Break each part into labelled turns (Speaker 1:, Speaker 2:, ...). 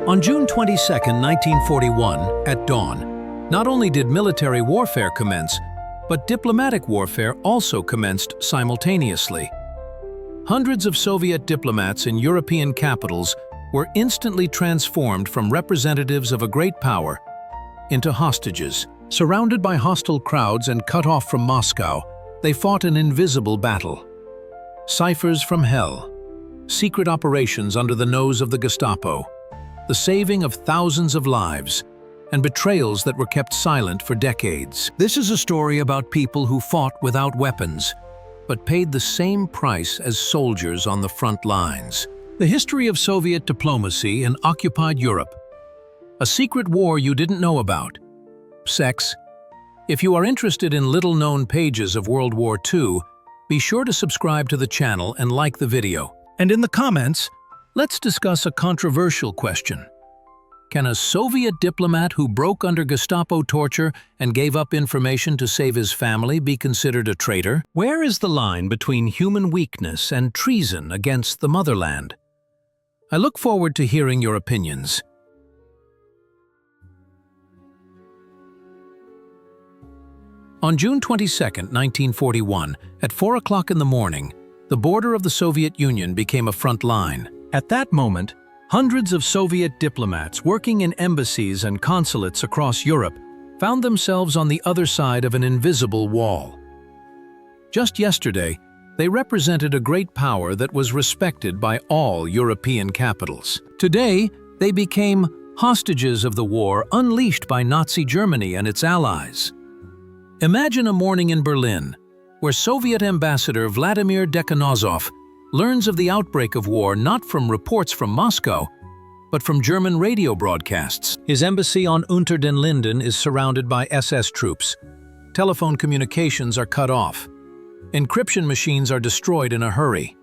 Speaker 1: On June 22, 1941, at dawn, not only did military warfare commence, but diplomatic warfare also commenced simultaneously. Hundreds of Soviet diplomats in European capitals were instantly transformed from representatives of a great power into hostages. Surrounded by hostile crowds and cut off from Moscow, they fought an invisible battle. Ciphers from hell, secret operations under the nose of the Gestapo, the saving of thousands of lives, and betrayals that were kept silent for decades. This is a story about people who fought without weapons, but paid the same price as soldiers on the front lines. The history of Soviet diplomacy in occupied Europe. A secret war you didn't know about. Sex. If you are interested in little-known pages of World War II, be sure to subscribe to the channel and like the video. And in the comments, let's discuss a controversial question. Can a Soviet diplomat who broke under Gestapo torture and gave up information to save his family be considered a traitor? Where is the line between human weakness and treason against the motherland? I look forward to hearing your opinions. On June 22, 1941, at 4 o'clock in the morning, the border of the Soviet Union became a front line. At that moment, hundreds of Soviet diplomats working in embassies and consulates across Europe found themselves on the other side of an invisible wall. Just yesterday, they represented a great power that was respected by all European capitals. Today, they became hostages of the war unleashed by Nazi Germany and its allies. Imagine a morning in Berlin, where Soviet Ambassador Vladimir Dekhanozov learns of the outbreak of war not from reports from Moscow, but from German radio broadcasts. His embassy on Unter den Linden is surrounded by SS troops. Telephone communications are cut off. Encryption machines are destroyed in a hurry.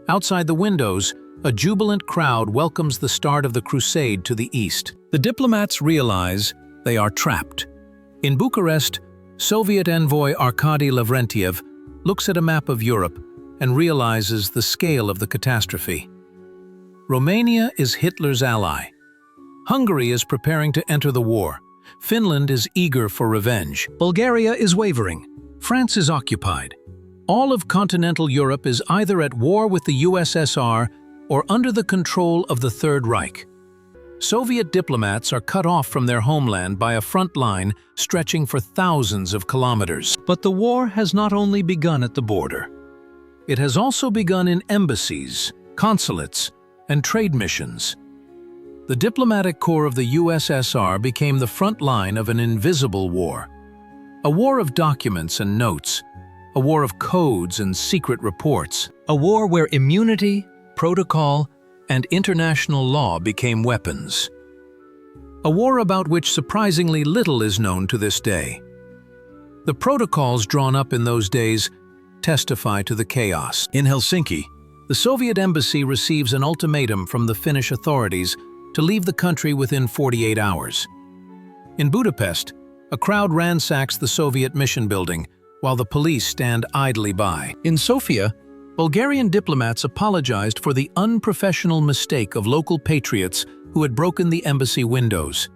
Speaker 1: Outside the windows, a jubilant crowd welcomes the start of the crusade to the east. The diplomats realize they are trapped. In Bucharest, Soviet envoy Arkady Lavrentiev looks at a map of Europe and realizes the scale of the catastrophe. Romania is Hitler's ally. Hungary is preparing to enter the war. Finland is eager for revenge. Bulgaria is wavering. France is occupied. All of continental Europe is either at war with the USSR or under the control of the Third Reich. Soviet diplomats are cut off from their homeland by a front line stretching for thousands of kilometers. But the war has not only begun at the border. It has also begun in embassies, consulates, and trade missions. The diplomatic corps of the USSR became the front line of an invisible war. A war of documents and notes, a war of codes and secret reports, a war where immunity, protocol, and international law became weapons. A war about which surprisingly little is known to this day. The protocols drawn up in those days testify to the chaos. In Helsinki, the Soviet embassy receives an ultimatum from the Finnish authorities to leave the country within 48 hours. In Budapest, a crowd ransacks the Soviet mission building while the police stand idly by. In Sofia, Bulgarian diplomats apologized for the unprofessional mistake of local patriots who had broken the embassy windows.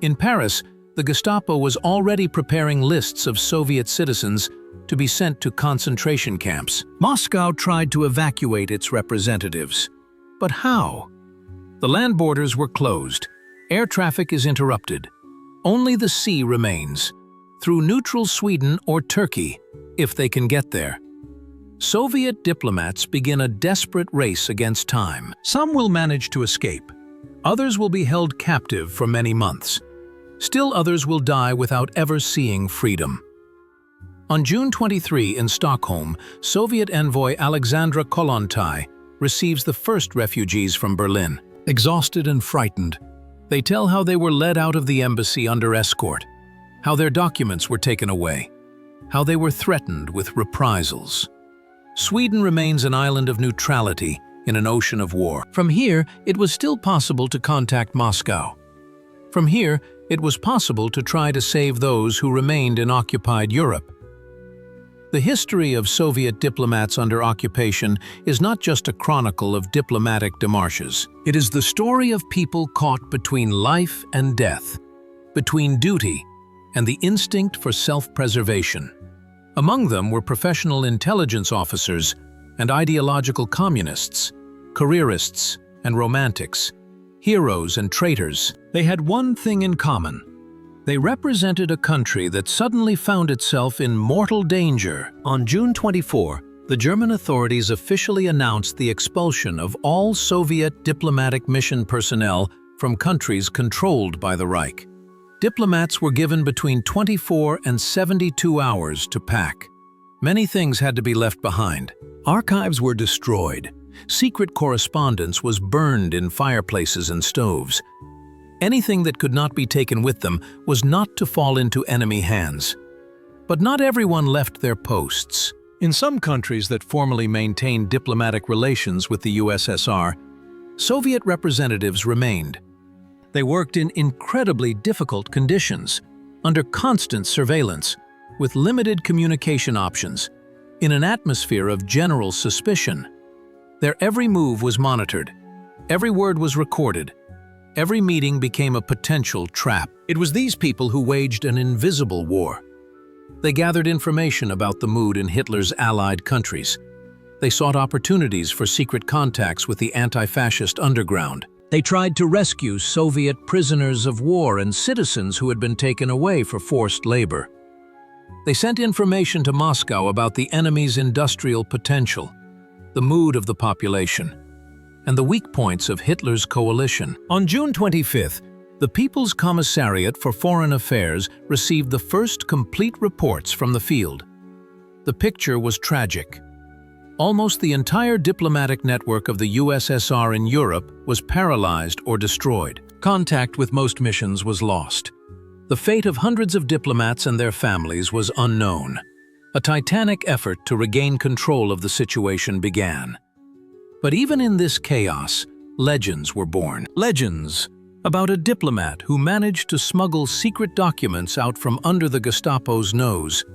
Speaker 1: In Paris, the Gestapo was already preparing lists of Soviet citizens to be sent to concentration camps. Moscow tried to evacuate its representatives. But how? The land borders were closed. Air traffic is interrupted. Only the sea remains, through neutral Sweden or Turkey, if they can get there. Soviet diplomats begin a desperate race against time. Some will manage to escape. Others will be held captive for many months. Still others will die without ever seeing freedom. On June 23 in Stockholm, Soviet envoy Alexandra Kollontai receives the first refugees from Berlin. Exhausted and frightened, they tell how they were led out of the embassy under escort, how their documents were taken away, how they were threatened with reprisals. Sweden remains an island of neutrality in an ocean of war. From here, it was still possible to contact Moscow. From here, it was possible to try to save those who remained in occupied Europe. The history of Soviet diplomats under occupation is not just a chronicle of diplomatic démarches. It is the story of people caught between life and death, between duty and the instinct for self-preservation. Among them were professional intelligence officers and ideological communists, careerists and romantics, heroes and traitors. They had one thing in common. They represented a country that suddenly found itself in mortal danger. On June 24, the German authorities officially announced the expulsion of all Soviet diplomatic mission personnel from countries controlled by the Reich. Diplomats were given between 24 and 72 hours to pack. Many things had to be left behind. Archives were destroyed. Secret correspondence was burned in fireplaces and stoves. Anything that could not be taken with them was not to fall into enemy hands. But not everyone left their posts. In some countries that formally maintained diplomatic relations with the USSR, Soviet representatives remained. They worked in incredibly difficult conditions, under constant surveillance, with limited communication options, in an atmosphere of general suspicion. Their every move was monitored. Every word was recorded. Every meeting became a potential trap. It was these people who waged an invisible war. They gathered information about the mood in Hitler's allied countries. They sought opportunities for secret contacts with the anti-fascist underground. They tried to rescue Soviet prisoners of war and citizens who had been taken away for forced labor. They sent information to Moscow about the enemy's industrial potential, the mood of the population, and the weak points of Hitler's coalition. On June 25th, the People's Commissariat for Foreign Affairs received the first complete reports from the field. The picture was tragic. Almost the entire diplomatic network of the USSR in Europe was paralyzed or destroyed. Contact with most missions was lost. The fate of hundreds of diplomats and their families was unknown. A titanic effort to regain control of the situation began. But even in this chaos, legends were born. Legends about a diplomat who managed to smuggle secret documents out from under the Gestapo's nose.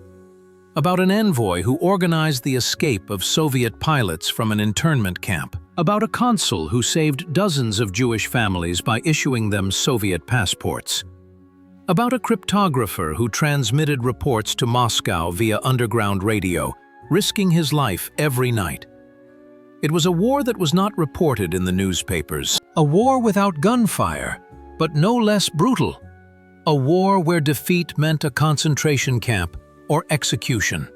Speaker 1: About an envoy who organized the escape of Soviet pilots from an internment camp. About a consul who saved dozens of Jewish families by issuing them Soviet passports. About a cryptographer who transmitted reports to Moscow via underground radio, risking his life every night. It was a war that was not reported in the newspapers. A war without gunfire, but no less brutal. A war where defeat meant a concentration camp or execution.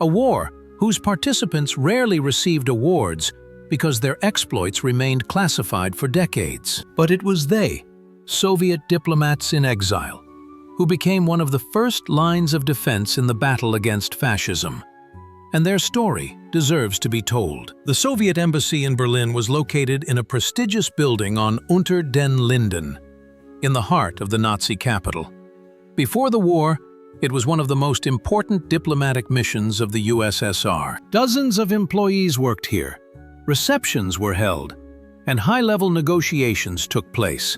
Speaker 1: A war whose participants rarely received awards because their exploits remained classified for decades. But it was they, Soviet diplomats in exile, who became one of the first lines of defense in the battle against fascism. And their story deserves to be told. The Soviet embassy in Berlin was located in a prestigious building on Unter den Linden, in the heart of the Nazi capital. Before the war, it was one of the most important diplomatic missions of the USSR. Dozens of employees worked here, receptions were held, and high-level negotiations took place.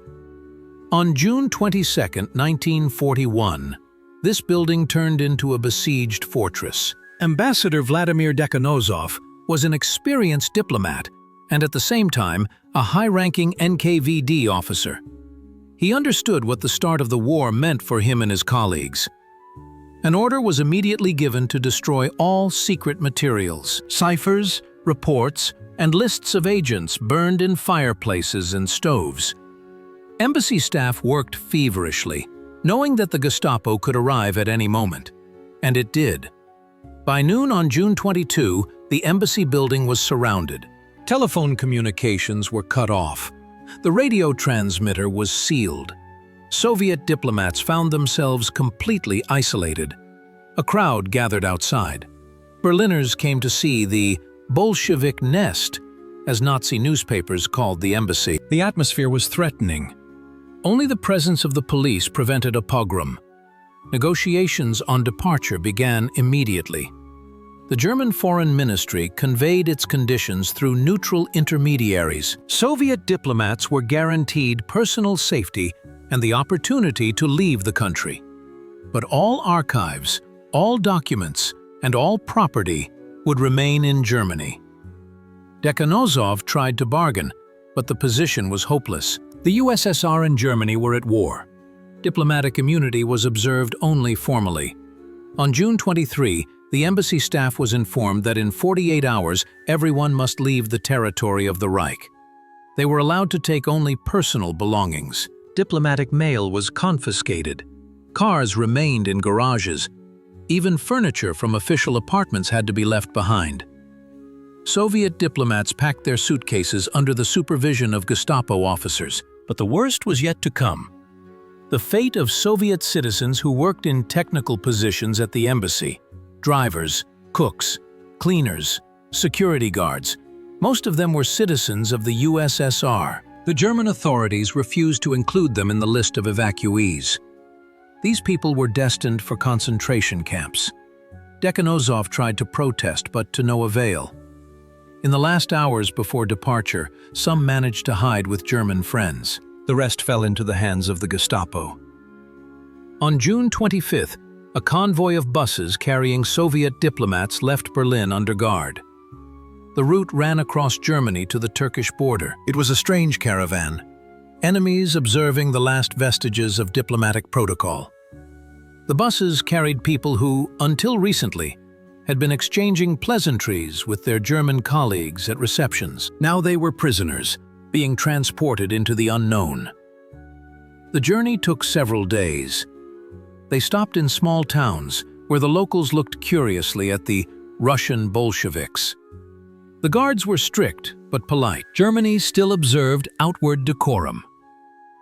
Speaker 1: On June 22, 1941, this building turned into a besieged fortress. Ambassador Vladimir Dekhanozov was an experienced diplomat and at the same time a high-ranking NKVD officer. He understood what the start of the war meant for him and his colleagues. An order was immediately given to destroy all secret materials. Ciphers, reports, and lists of agents burned in fireplaces and stoves. Embassy staff worked feverishly, knowing that the Gestapo could arrive at any moment. And it did. By noon on June 22, the embassy building was surrounded. Telephone communications were cut off. The radio transmitter was sealed. Soviet diplomats found themselves completely isolated. A crowd gathered outside. Berliners came to see the Bolshevik nest, as Nazi newspapers called the embassy. The atmosphere was threatening. Only the presence of the police prevented a pogrom. Negotiations on departure began immediately. The German Foreign Ministry conveyed its conditions through neutral intermediaries. Soviet diplomats were guaranteed personal safety and the opportunity to leave the country. But all archives, all documents, and all property would remain in Germany. Dekhanozov tried to bargain, but the position was hopeless. The USSR and Germany were at war. Diplomatic immunity was observed only formally. On June 23, the embassy staff was informed that in 48 hours everyone must leave the territory of the Reich. They were allowed to take only personal belongings. Diplomatic mail was confiscated. Cars remained in garages. Even furniture from official apartments had to be left behind. Soviet diplomats packed their suitcases under the supervision of Gestapo officers. But the worst was yet to come. The fate of Soviet citizens who worked in technical positions at the embassy, drivers, cooks, cleaners, security guards, most of them were citizens of the USSR. The German authorities refused to include them in the list of evacuees. These people were destined for concentration camps. Dekhanozov tried to protest, but to no avail. In the last hours before departure, some managed to hide with German friends. The rest fell into the hands of the Gestapo. On June 25th, a convoy of buses carrying Soviet diplomats left Berlin under guard. The route ran across Germany to the Turkish border. It was a strange caravan, enemies observing the last vestiges of diplomatic protocol. The buses carried people who, until recently, had been exchanging pleasantries with their German colleagues at receptions. Now they were prisoners, being transported into the unknown. The journey took several days. They stopped in small towns where the locals looked curiously at the Russian Bolsheviks. The guards were strict but polite. Germany still observed outward decorum.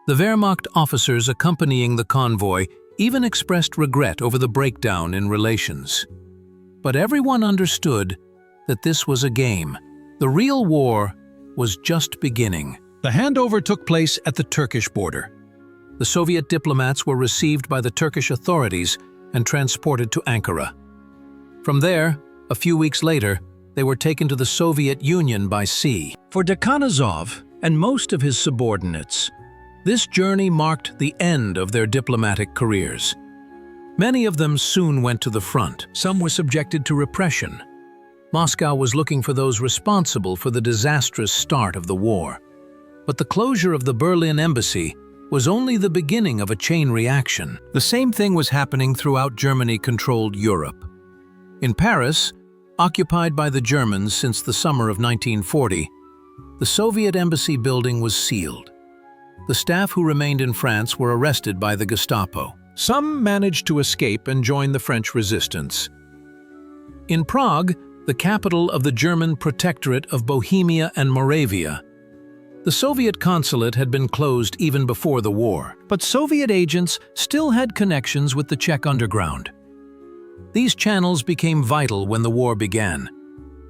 Speaker 1: The Wehrmacht officers accompanying the convoy even expressed regret over the breakdown in relations. But everyone understood that this was a game. The real war was just beginning. The handover took place at the Turkish border. The Soviet diplomats were received by the Turkish authorities and transported to Ankara. From there, a few weeks later, they were taken to the Soviet Union by sea. For Dekhanozov and most of his subordinates, this journey marked the end of their diplomatic careers. Many of them soon went to the front. Some were subjected to repression. Moscow was looking for those responsible for the disastrous start of the war. But the closure of the Berlin embassy was only the beginning of a chain reaction. The same thing was happening throughout Germany-controlled Europe. In Paris, occupied by the Germans since the summer of 1940, the Soviet embassy building was sealed. The staff who remained in France were arrested by the Gestapo. Some managed to escape and join the French resistance. In Prague, the capital of the German Protectorate of Bohemia and Moravia, the Soviet consulate had been closed even before the war, but Soviet agents still had connections with the Czech underground. These channels became vital when the war began.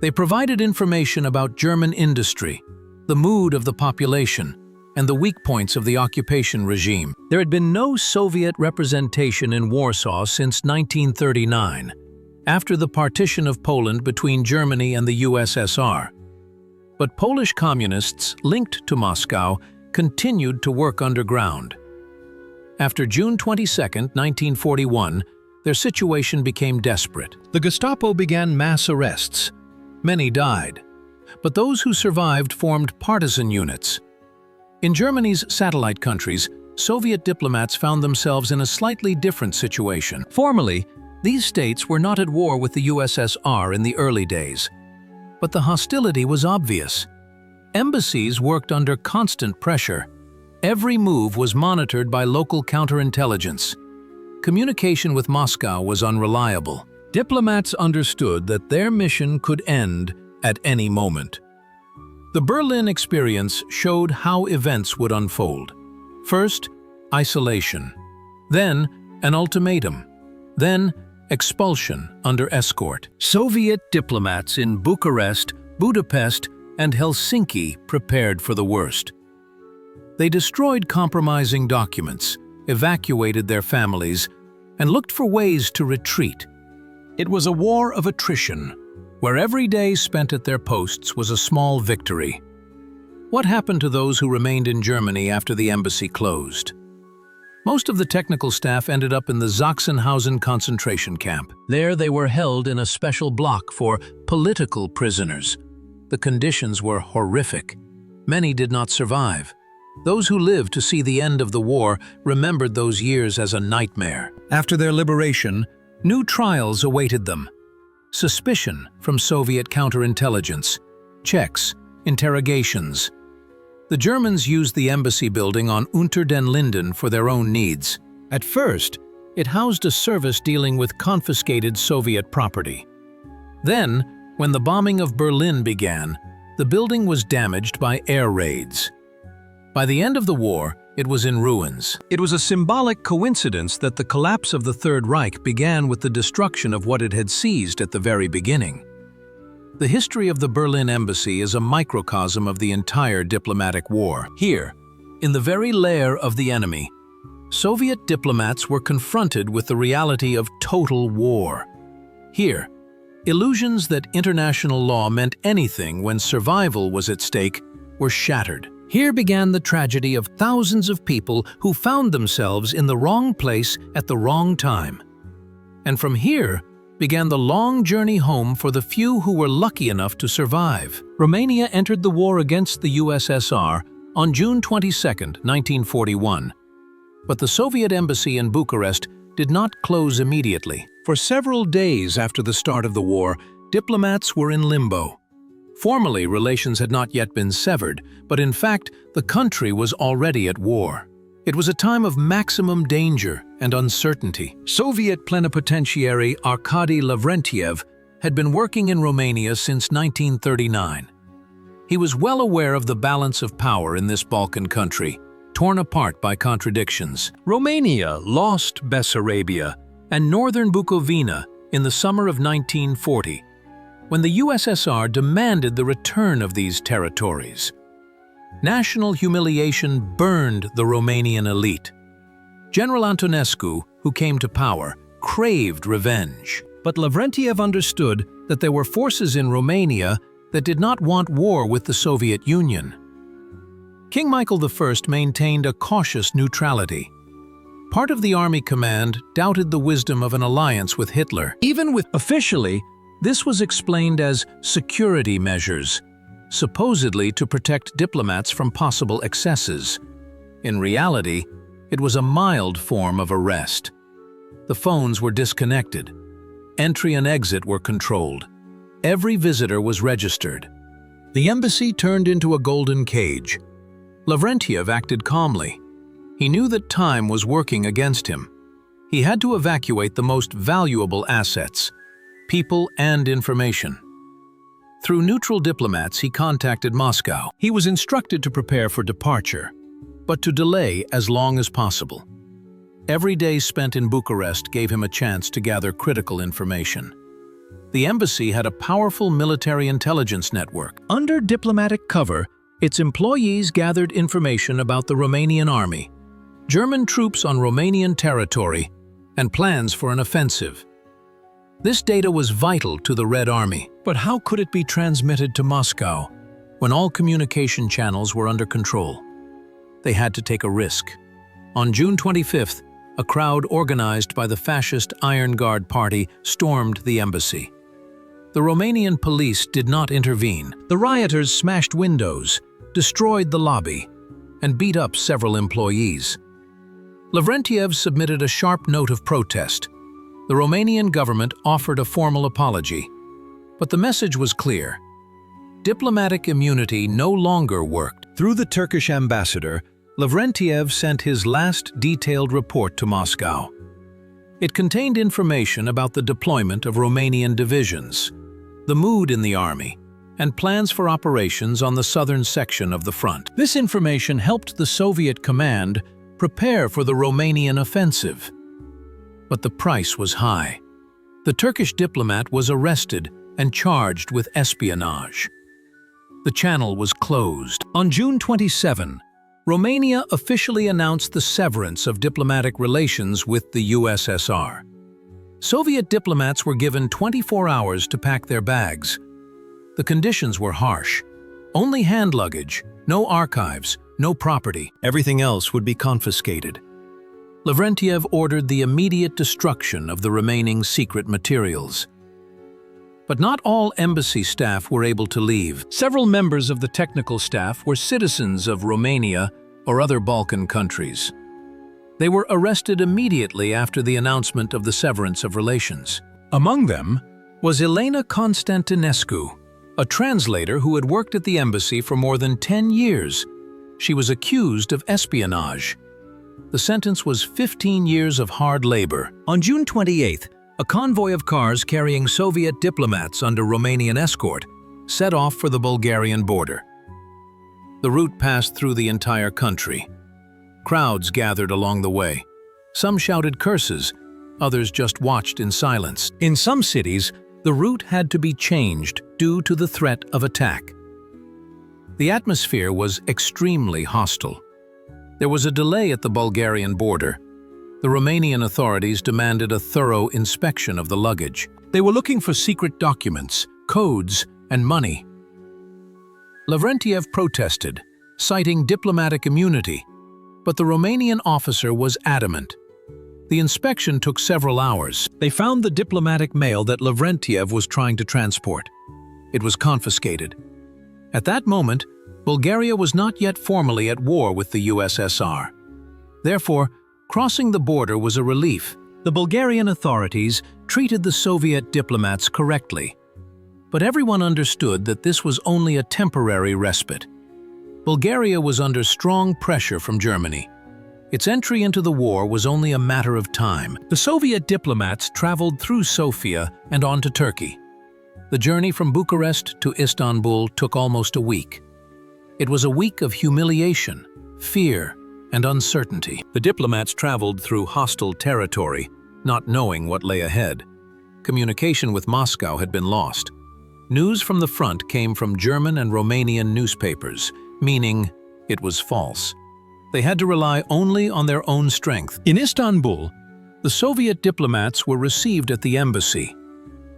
Speaker 1: They provided information about German industry, the mood of the population, and the weak points of the occupation regime. There had been no Soviet representation in Warsaw since 1939, after the partition of Poland between Germany and the USSR. But Polish communists linked to Moscow continued to work underground. After June 22, 1941, their situation became desperate. The Gestapo began mass arrests. Many died, but those who survived formed partisan units. In Germany's satellite countries, Soviet diplomats found themselves in a slightly different situation. Formally, these states were not at war with the USSR in the early days, but the hostility was obvious. Embassies worked under constant pressure. Every move was monitored by local counterintelligence. Communication with Moscow was unreliable. Diplomats understood that their mission could end at any moment. The Berlin experience showed how events would unfold. First, isolation. Then, an ultimatum. Then, expulsion under escort. Soviet diplomats in Bucharest, Budapest, and Helsinki prepared for the worst. They destroyed compromising documents, evacuated their families, and looked for ways to retreat. It was a war of attrition, where every day spent at their posts was a small victory. What happened to those who remained in Germany after the embassy closed? Most of the technical staff ended up in the Sachsenhausen concentration camp. There they were held in a special block for political prisoners. The conditions were horrific. Many did not survive. Those who lived to see the end of the war remembered those years as a nightmare. After their liberation, new trials awaited them. Suspicion from Soviet counterintelligence, checks, interrogations. The Germans used the embassy building on Unter den Linden for their own needs. At first, it housed a service dealing with confiscated Soviet property. Then, when the bombing of Berlin began, the building was damaged by air raids. By the end of the war, it was in ruins. It was a symbolic coincidence that the collapse of the Third Reich began with the destruction of what it had seized at the very beginning. The history of the Berlin embassy is a microcosm of the entire diplomatic war. Here, in the very lair of the enemy, Soviet diplomats were confronted with the reality of total war. Here, illusions that international law meant anything when survival was at stake were shattered. Here began the tragedy of thousands of people who found themselves in the wrong place at the wrong time. And from here began the long journey home for the few who were lucky enough to survive. Romania entered the war against the USSR on June 22, 1941. But the Soviet embassy in Bucharest did not close immediately. For several days after the start of the war, diplomats were in limbo. Formally, relations had not yet been severed, but in fact, the country was already at war. It was a time of maximum danger and uncertainty. Soviet plenipotentiary Arkady Lavrentiev had been working in Romania since 1939. He was well aware of the balance of power in this Balkan country, torn apart by contradictions. Romania lost Bessarabia and northern Bukovina in the summer of 1940, when the USSR demanded the return of these territories. National humiliation burned the Romanian elite. General Antonescu, who came to power, craved revenge. But Lavrentiev understood that there were forces in Romania that did not want war with the Soviet Union. King Michael I maintained a cautious neutrality. Part of the army command doubted the wisdom of an alliance with Hitler. Officially, this was explained as security measures, supposedly to protect diplomats from possible excesses. In reality, it was a mild form of arrest. The phones were disconnected. Entry and exit were controlled. Every visitor was registered. The embassy turned into a golden cage. Lavrentiev acted calmly. He knew that time was working against him. He had to evacuate the most valuable assets, people and information. Through neutral diplomats, he contacted Moscow. He was instructed to prepare for departure, but to delay as long as possible. Every day spent in Bucharest gave him a chance to gather critical information. The embassy had a powerful military intelligence network. Under diplomatic cover, its employees gathered information about the Romanian army, German troops on Romanian territory, and plans for an offensive. This data was vital to the Red Army, but how could it be transmitted to Moscow when all communication channels were under control? They had to take a risk. On June 25th, a crowd organized by the fascist Iron Guard Party stormed the embassy. The Romanian police did not intervene. The rioters smashed windows, destroyed the lobby, and beat up several employees. Lavrentiev submitted a sharp note of protest. The Romanian government offered a formal apology, but the message was clear. Diplomatic immunity no longer worked. Through the Turkish ambassador, Lavrentiev sent his last detailed report to Moscow. It contained information about the deployment of Romanian divisions, the mood in the army, and plans for operations on the southern section of the front. This information helped the Soviet command prepare for the Romanian offensive. But the price was high. The Turkish diplomat was arrested and charged with espionage. The channel was closed. On June 27, Romania officially announced the severance of diplomatic relations with the USSR. Soviet diplomats were given 24 hours to pack their bags. The conditions were harsh. Only hand luggage, no archives, no property. Everything else would be confiscated. Lavrentiev ordered the immediate destruction of the remaining secret materials. But not all embassy staff were able to leave. Several members of the technical staff were citizens of Romania or other Balkan countries. They were arrested immediately after the announcement of the severance of relations. Among them was Elena Constantinescu, a translator who had worked at the embassy for more than 10 years. She was accused of espionage. The sentence was 15 years of hard labor. On June 28th, a convoy of cars carrying Soviet diplomats under Romanian escort set off for the Bulgarian border. The route passed through the entire country. Crowds gathered along the way. Some shouted curses, others just watched in silence. In some cities, the route had to be changed due to the threat of attack. The atmosphere was extremely hostile. There was a delay at the Bulgarian border. The Romanian authorities demanded a thorough inspection of the luggage. They were looking for secret documents, codes, and money. Lavrentiev protested, citing diplomatic immunity, but the Romanian officer was adamant. The inspection took several hours. They found the diplomatic mail that Lavrentiev was trying to transport. It was confiscated. At that moment, Bulgaria was not yet formally at war with the USSR. Therefore, crossing the border was a relief. The Bulgarian authorities treated the Soviet diplomats correctly. But everyone understood that this was only a temporary respite. Bulgaria was under strong pressure from Germany. Its entry into the war was only a matter of time. The Soviet diplomats traveled through Sofia and on to Turkey. The journey from Bucharest to Istanbul took almost a week. It was a week of humiliation, fear, and uncertainty. The diplomats traveled through hostile territory, not knowing what lay ahead. Communication with Moscow had been lost. News from the front came from German and Romanian newspapers, meaning it was false. They had to rely only on their own strength. In Istanbul, the Soviet diplomats were received at the embassy.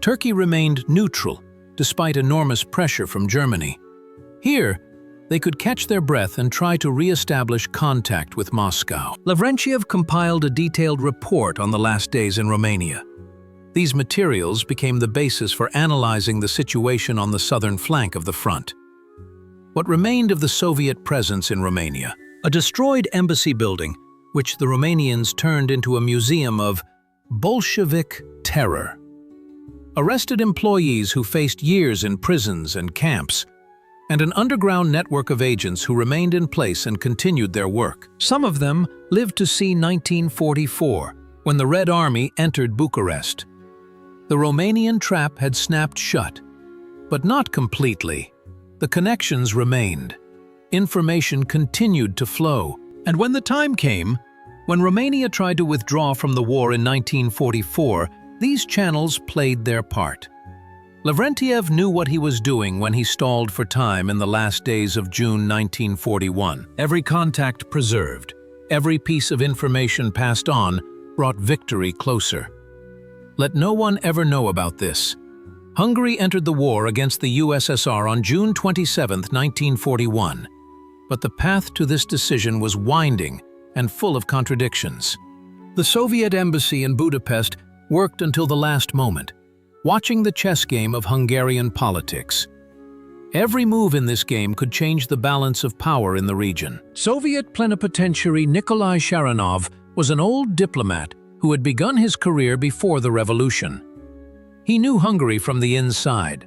Speaker 1: Turkey remained neutral, despite enormous pressure from Germany. Here, they could catch their breath and try to re-establish contact with Moscow. Lavrentiev compiled a detailed report on the last days in Romania. These materials became the basis for analyzing the situation on the southern flank of the front. What remained of the Soviet presence in Romania? A destroyed embassy building, which the Romanians turned into a museum of Bolshevik terror. Arrested employees who faced years in prisons and camps, and an underground network of agents who remained in place and continued their work. Some of them lived to see 1944, when the Red Army entered Bucharest. The Romanian trap had snapped shut, but not completely. The connections remained. Information continued to flow, and when the time came, when Romania tried to withdraw from the war in 1944, these channels played their part. Lavrentiev knew what he was doing when he stalled for time in the last days of June 1941. Every contact preserved, every piece of information passed on, brought victory closer. Let no one ever know about this. Hungary entered the war against the USSR on June 27, 1941. But the path to this decision was winding and full of contradictions. The Soviet embassy in Budapest worked until the last moment, watching the chess game of Hungarian politics. Every move in this game could change the balance of power in the region. Soviet plenipotentiary Nikolai Sharonov was an old diplomat who had begun his career before the revolution. He knew Hungary from the inside,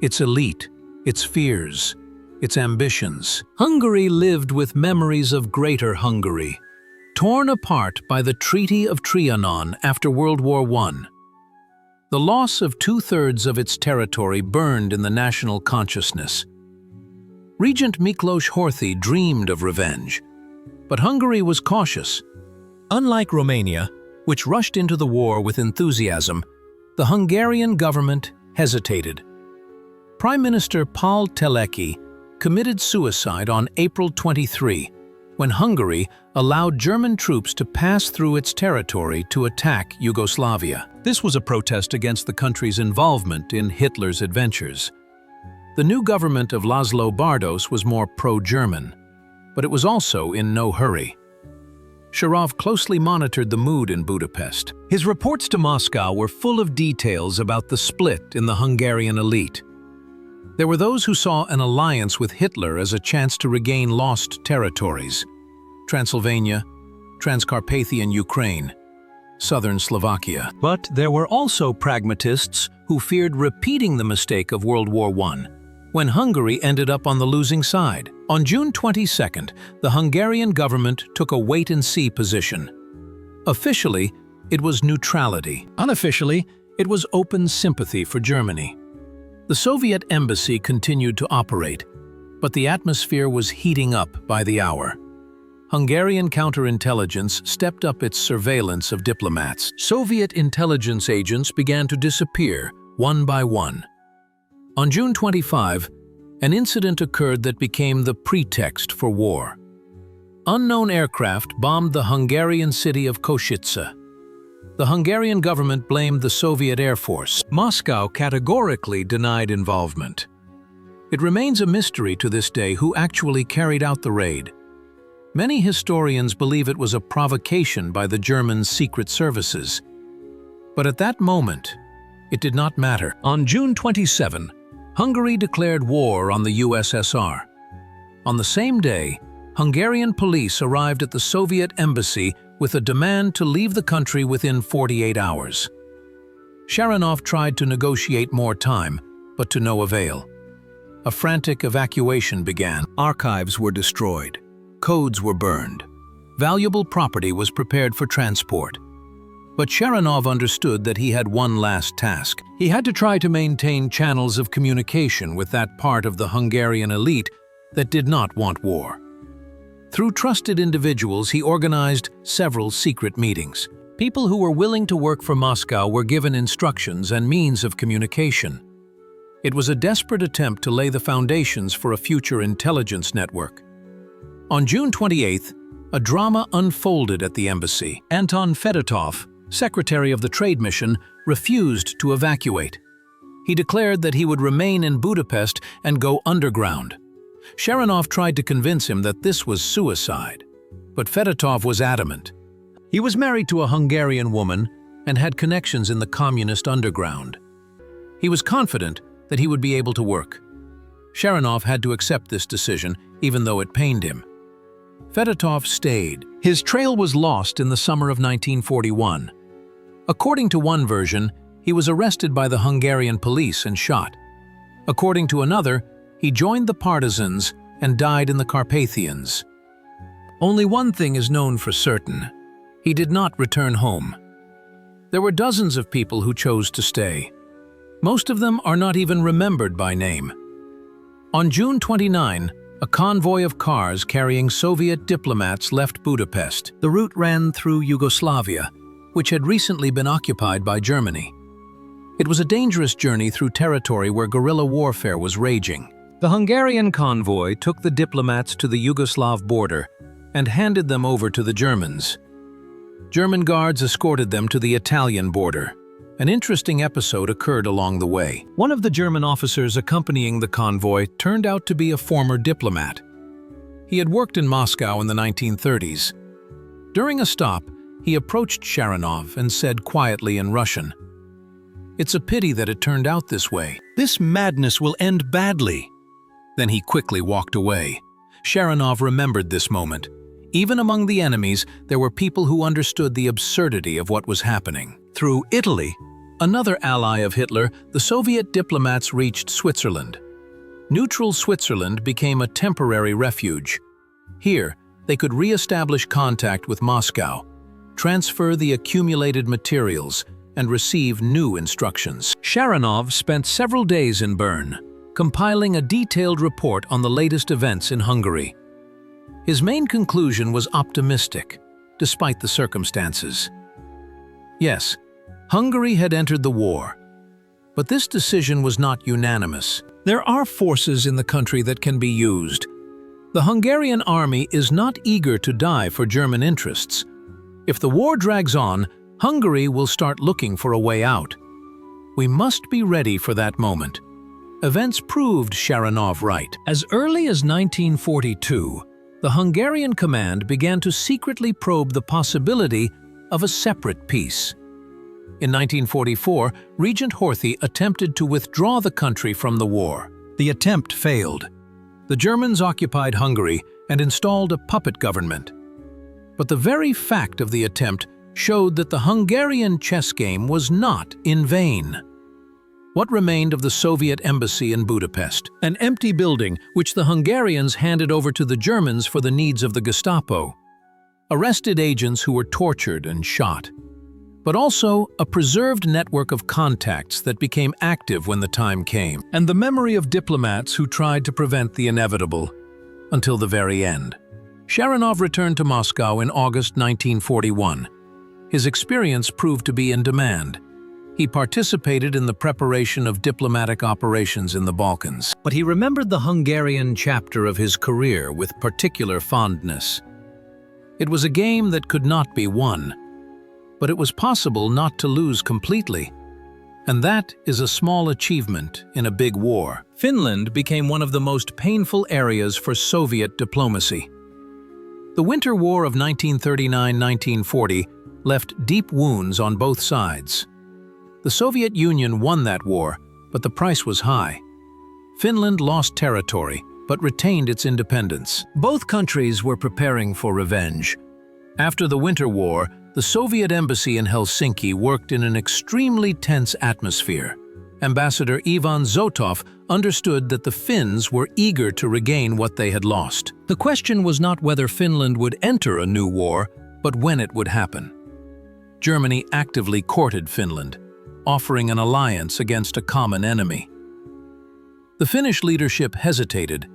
Speaker 1: its elite, its fears, its ambitions. Hungary lived with memories of Greater Hungary, torn apart by the Treaty of Trianon after World War I. The loss of two-thirds of its territory burned in the national consciousness. Regent Miklos Horthy dreamed of revenge, but Hungary was cautious. Unlike Romania, which rushed into the war with enthusiasm, the Hungarian government hesitated. Prime Minister Paul Teleki committed suicide on April 23, when Hungary allowed German troops to pass through its territory to attack Yugoslavia. This was a protest against the country's involvement in Hitler's adventures. The new government of Laszlo Bardos was more pro-German, but it was also in no hurry. Sharonov closely monitored the mood in Budapest. His reports to Moscow were full of details about the split in the Hungarian elite. There were those who saw an alliance with Hitler as a chance to regain lost territories: Transylvania, Transcarpathian Ukraine, southern Slovakia. But there were also pragmatists who feared repeating the mistake of World War I, when Hungary ended up on the losing side. On June 22nd, the Hungarian government took a wait-and-see position. Officially, it was neutrality. Unofficially, it was open sympathy for Germany. The Soviet embassy continued to operate, but the atmosphere was heating up by the hour. Hungarian counterintelligence stepped up its surveillance of diplomats. Soviet intelligence agents began to disappear, one by one. On June 25, an incident occurred that became the pretext for war. Unknown aircraft bombed the Hungarian city of Košice. The Hungarian government blamed the Soviet Air Force. Moscow categorically denied involvement. It remains a mystery to this day who actually carried out the raid. Many historians believe it was a provocation by the German secret services. But at that moment, it did not matter. On June 27, Hungary declared war on the USSR. On the same day, Hungarian police arrived at the Soviet embassy with a demand to leave the country within 48 hours. Sharonov tried to negotiate more time, but to no avail. A frantic evacuation began. Archives were destroyed. Codes were burned. Valuable property was prepared for transport. But Sharonov understood that he had one last task. He had to try to maintain channels of communication with that part of the Hungarian elite that did not want war. Through trusted individuals, he organized several secret meetings. People who were willing to work for Moscow were given instructions and means of communication. It was a desperate attempt to lay the foundations for a future intelligence network. On June 28th, a drama unfolded at the embassy. Anton Fedotov, secretary of the trade mission, refused to evacuate. He declared that he would remain in Budapest and go underground. Sharonov tried to convince him that this was suicide, but Fedotov was adamant. He was married to a Hungarian woman and had connections in the communist underground. He was confident that he would be able to work. Sharonov had to accept this decision, even though it pained him. Fedotov stayed. His trail was lost in the summer of 1941. According to one version, he was arrested by the Hungarian police and shot. According to another, he joined the partisans and died in the Carpathians. Only one thing is known for certain: he did not return home. There were dozens of people who chose to stay. Most of them are not even remembered by name. On June 29, a convoy of cars carrying Soviet diplomats left Budapest. The route ran through Yugoslavia, which had recently been occupied by Germany. It was a dangerous journey through territory where guerrilla warfare was raging. The Hungarian convoy took the diplomats to the Yugoslav border and handed them over to the Germans. German guards escorted them to the Italian border. An interesting episode occurred along the way. One of the German officers accompanying the convoy turned out to be a former diplomat. He had worked in Moscow in the 1930s. During a stop, he approached Sharonov and said quietly in Russian, "It's a pity that it turned out this way. This madness will end badly." Then he quickly walked away. Sharonov remembered this moment. Even among the enemies, there were people who understood the absurdity of what was happening. Through Italy, another ally of Hitler, the Soviet diplomats reached Switzerland. Neutral Switzerland became a temporary refuge. Here, they could re-establish contact with Moscow, transfer the accumulated materials, and receive new instructions. Sharonov spent several days in Bern, compiling a detailed report on the latest events in Hungary. His main conclusion was optimistic, despite the circumstances. Yes, Hungary had entered the war, but this decision was not unanimous. There are forces in the country that can be used. The Hungarian army is not eager to die for German interests. If the war drags on, Hungary will start looking for a way out. We must be ready for that moment. Events proved Sharonov right. As early as 1942, the Hungarian command began to secretly probe the possibility of a separate peace. In 1944, Regent Horthy attempted to withdraw the country from the war. The attempt failed. The Germans occupied Hungary and installed a puppet government. But the very fact of the attempt showed that the Hungarian chess game was not in vain. What remained of the Soviet embassy in Budapest? An empty building which the Hungarians handed over to the Germans for the needs of the Gestapo. Arrested agents who were tortured and shot. But also a preserved network of contacts that became active when the time came, and the memory of diplomats who tried to prevent the inevitable until the very end. Sharonov returned to Moscow in August 1941. His experience proved to be in demand. He participated in the preparation of diplomatic operations in the Balkans. But he remembered the Hungarian chapter of his career with particular fondness. It was a game that could not be won, but it was possible not to lose completely. And that is a small achievement in a big war. Finland became one of the most painful areas for Soviet diplomacy. The Winter War of 1939–1940 left deep wounds on both sides. The Soviet Union won that war, but the price was high. Finland lost territory, but retained its independence. Both countries were preparing for revenge. After the Winter War, the Soviet embassy in Helsinki worked in an extremely tense atmosphere. Ambassador Ivan Zotov understood that the Finns were eager to regain what they had lost. The question was not whether Finland would enter a new war, but when it would happen. Germany actively courted Finland, offering an alliance against a common enemy. The Finnish leadership hesitated,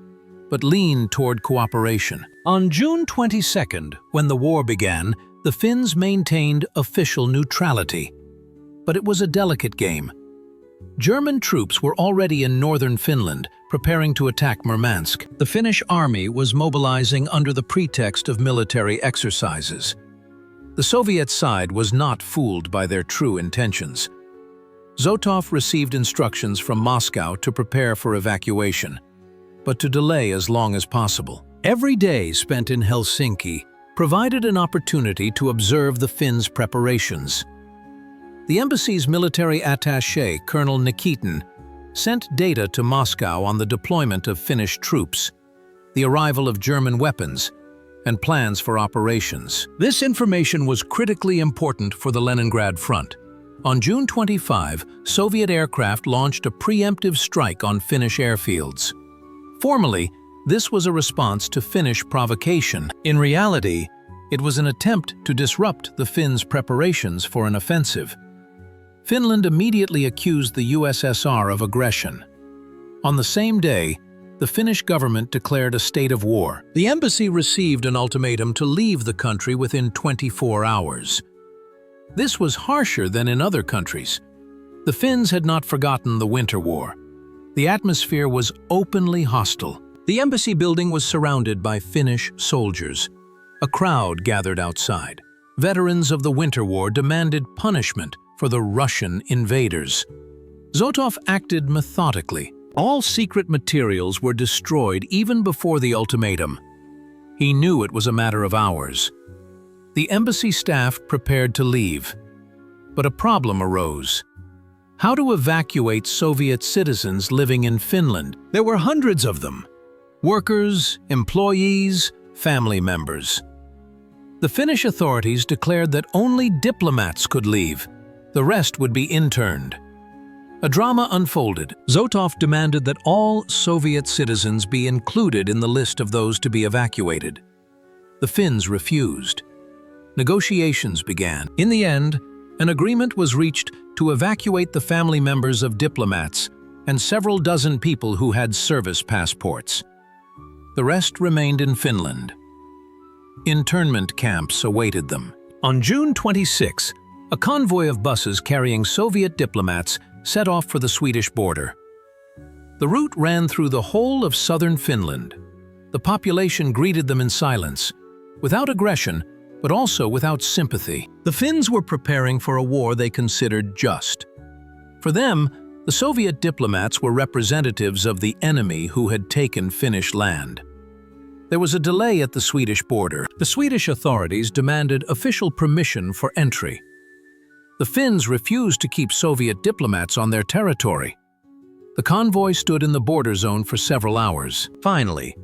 Speaker 1: but leaned toward cooperation. On June 22nd, when the war began, the Finns maintained official neutrality. But it was a delicate game. German troops were already in northern Finland, preparing to attack Murmansk. The Finnish army was mobilizing under the pretext of military exercises. The Soviet side was not fooled by their true intentions. Zotov received instructions from Moscow to prepare for evacuation, but to delay as long as possible. Every day spent in Helsinki provided an opportunity to observe the Finns' preparations. The embassy's military attaché, Colonel Nikitin, sent data to Moscow on the deployment of Finnish troops, the arrival of German weapons, and plans for operations. This information was critically important for the Leningrad front. On June 25, Soviet aircraft launched a preemptive strike on Finnish airfields. Formally, this was a response to Finnish provocation. In reality, it was an attempt to disrupt the Finns' preparations for an offensive. Finland immediately accused the USSR of aggression. On the same day, the Finnish government declared a state of war. The embassy received an ultimatum to leave the country within 24 hours. This was harsher than in other countries. The Finns had not forgotten the Winter War. The atmosphere was openly hostile. The embassy building was surrounded by Finnish soldiers. A crowd gathered outside. Veterans of the Winter War demanded punishment for the Russian invaders. Zotov acted methodically. All secret materials were destroyed even before the ultimatum. He knew it was a matter of hours. The embassy staff prepared to leave. But a problem arose. How to evacuate Soviet citizens living in Finland? There were hundreds of them. Workers, employees, family members. The Finnish authorities declared that only diplomats could leave. The rest would be interned. A drama unfolded. Zotov demanded that all Soviet citizens be included in the list of those to be evacuated. The Finns refused. Negotiations began. In the end, an agreement was reached to evacuate the family members of diplomats and several dozen people who had service passports. The rest remained in Finland. Internment camps awaited them. On June 26, a convoy of buses carrying Soviet diplomats set off for the Swedish border. The route ran through the whole of southern Finland. The population greeted them in silence, without aggression, but also without sympathy. The Finns were preparing for a war they considered just. For them, the Soviet diplomats were representatives of the enemy who had taken Finnish land. There was a delay at the Swedish border. The Swedish authorities demanded official permission for entry. The Finns refused to keep Soviet diplomats on their territory. The convoy stood in the border zone for several hours. Finally,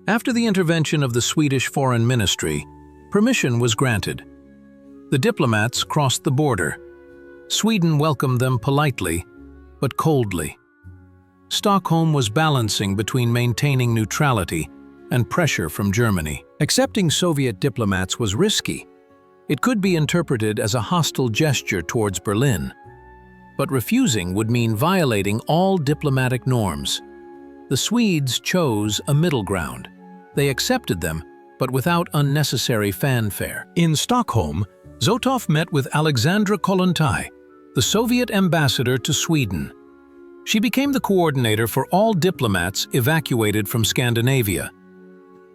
Speaker 1: after the intervention of the Swedish Foreign Ministry, permission was granted. The diplomats crossed the border. Sweden welcomed them politely, but coldly. Stockholm was balancing between maintaining neutrality and pressure from Germany. Accepting Soviet diplomats was risky. It could be interpreted as a hostile gesture towards Berlin. But refusing would mean violating all diplomatic norms. The Swedes chose a middle ground. They accepted them, but without unnecessary fanfare. In Stockholm, Zotov met with Alexandra Kollontai, the Soviet ambassador to Sweden. She became the coordinator for all diplomats evacuated from Scandinavia.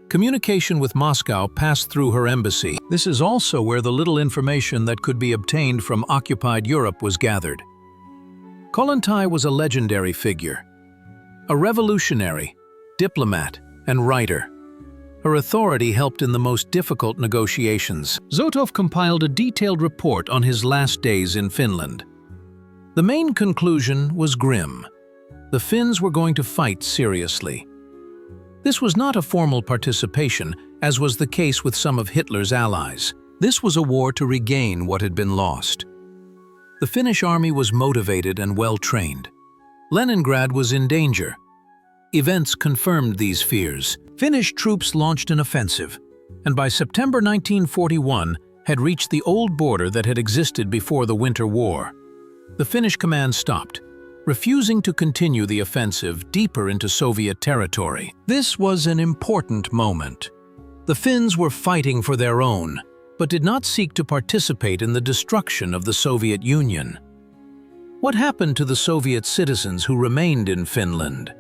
Speaker 1: Communication with Moscow passed through her embassy. This is also where the little information that could be obtained from occupied Europe was gathered. Kollontai was a legendary figure, a revolutionary, diplomat, and writer. Her authority helped in the most difficult negotiations. Zotov compiled a detailed report on his last days in Finland. The main conclusion was grim. The Finns were going to fight seriously. This was not a formal participation, as was the case with some of Hitler's allies. This was a war to regain what had been lost. The Finnish army was motivated and well-trained. Leningrad was in danger. Events confirmed these fears. Finnish troops launched an offensive, and by September 1941 had reached the old border that had existed before the Winter War. The Finnish command stopped, refusing to continue the offensive deeper into Soviet territory. This was an important moment. The Finns were fighting for their own, but did not seek to participate in the destruction of the Soviet Union. What happened to the Soviet citizens who remained in Finland?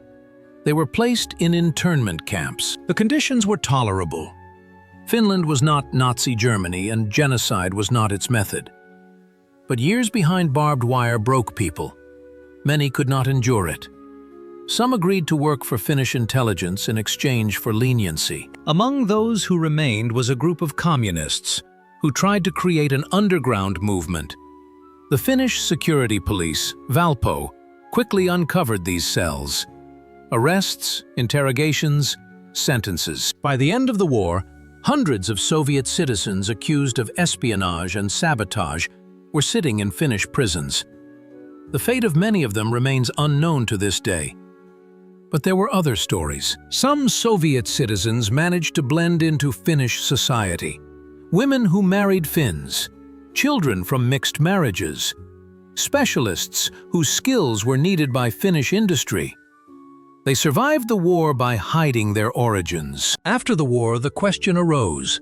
Speaker 1: They were placed in internment camps. The conditions were tolerable. Finland was not Nazi Germany, and genocide was not its method. But years behind barbed wire broke people. Many could not endure it. Some agreed to work for Finnish intelligence in exchange for leniency. Among those who remained was a group of communists who tried to create an underground movement. The Finnish security police, Valpo, quickly uncovered these cells. Arrests, interrogations, sentences. By the end of the war, hundreds of Soviet citizens accused of espionage and sabotage were sitting in Finnish prisons. The fate of many of them remains unknown to this day. But there were other stories. Some Soviet citizens managed to blend into Finnish society. Women who married Finns, children from mixed marriages, specialists whose skills were needed by Finnish industry. They survived the war by hiding their origins. After the war, the question arose: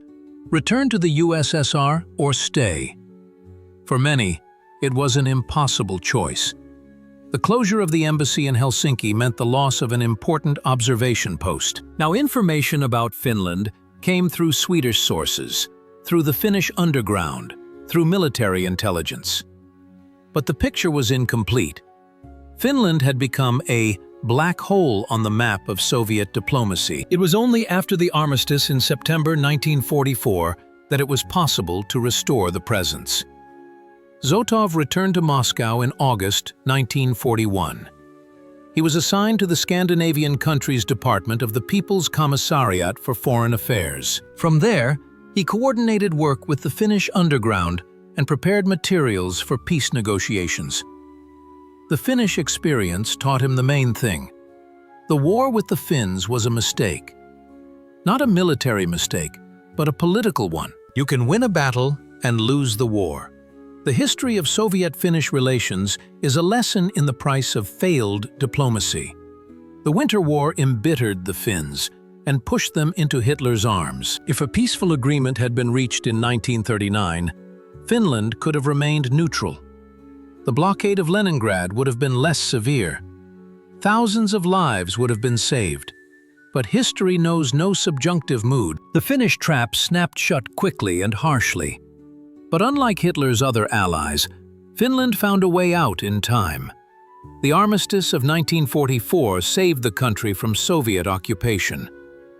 Speaker 1: return to the USSR or stay? For many, it was an impossible choice. The closure of the embassy in Helsinki meant the loss of an important observation post. Now, information about Finland came through Swedish sources, through the Finnish underground, through military intelligence. But the picture was incomplete. Finland had become a black hole on the map of Soviet diplomacy. It was only after the armistice in September 1944 that it was possible to restore the presence. Zotov returned to Moscow in August 1941. He was assigned to the Scandinavian countries department of the People's Commissariat for Foreign Affairs. From there, he coordinated work with the Finnish underground and prepared materials for peace negotiations. The Finnish experience taught him the main thing. The war with the Finns was a mistake. Not a military mistake, but a political one. You can win a battle and lose the war. The history of Soviet-Finnish relations is a lesson in the price of failed diplomacy. The Winter War embittered the Finns and pushed them into Hitler's arms. If a peaceful agreement had been reached in 1939, Finland could have remained neutral. The blockade of Leningrad would have been less severe. Thousands of lives would have been saved. But history knows no subjunctive mood. The Finnish trap snapped shut quickly and harshly. But unlike Hitler's other allies, Finland found a way out in time. The armistice of 1944 saved the country from Soviet occupation.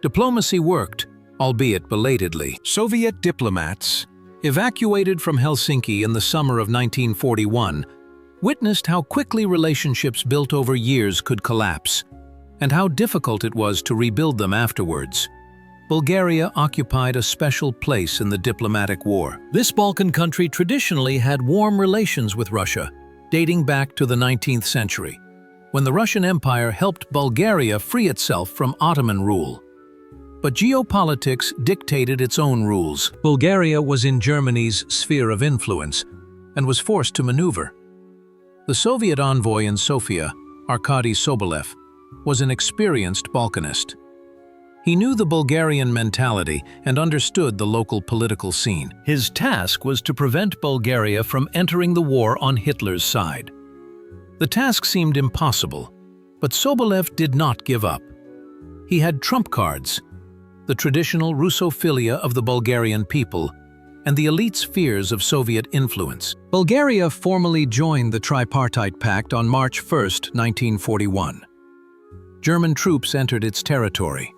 Speaker 1: Diplomacy worked, albeit belatedly. Soviet diplomats, evacuated from Helsinki in the summer of 1941, witnessed how quickly relationships built over years could collapse, and how difficult it was to rebuild them afterwards. Bulgaria occupied a special place in the diplomatic war. This Balkan country traditionally had warm relations with Russia, dating back to the 19th century, when the Russian Empire helped Bulgaria free itself from Ottoman rule. But geopolitics dictated its own rules. Bulgaria was in Germany's sphere of influence and was forced to maneuver. The Soviet envoy in Sofia, Arkady Sobolev, was an experienced Balkanist. He knew the Bulgarian mentality and understood the local political scene. His task was to prevent Bulgaria from entering the war on Hitler's side. The task seemed impossible, but Sobolev did not give up. He had trump cards: the traditional Russophilia of the Bulgarian people and the elite's fears of Soviet influence. Bulgaria formally joined the Tripartite Pact on March 1, 1941. German troops entered its territory.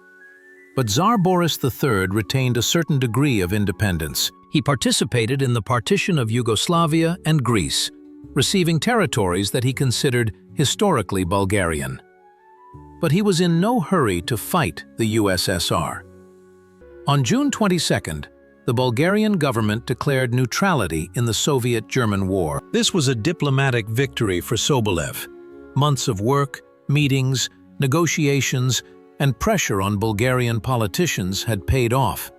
Speaker 1: But Tsar Boris III retained a certain degree of independence. He participated in the partition of Yugoslavia and Greece, receiving territories that he considered historically Bulgarian. But he was in no hurry to fight the USSR. On June 22nd, the Bulgarian government declared neutrality in the Soviet-German War. This was a diplomatic victory for Sobolev. Months of work, meetings, negotiations, and pressure on Bulgarian politicians had paid off.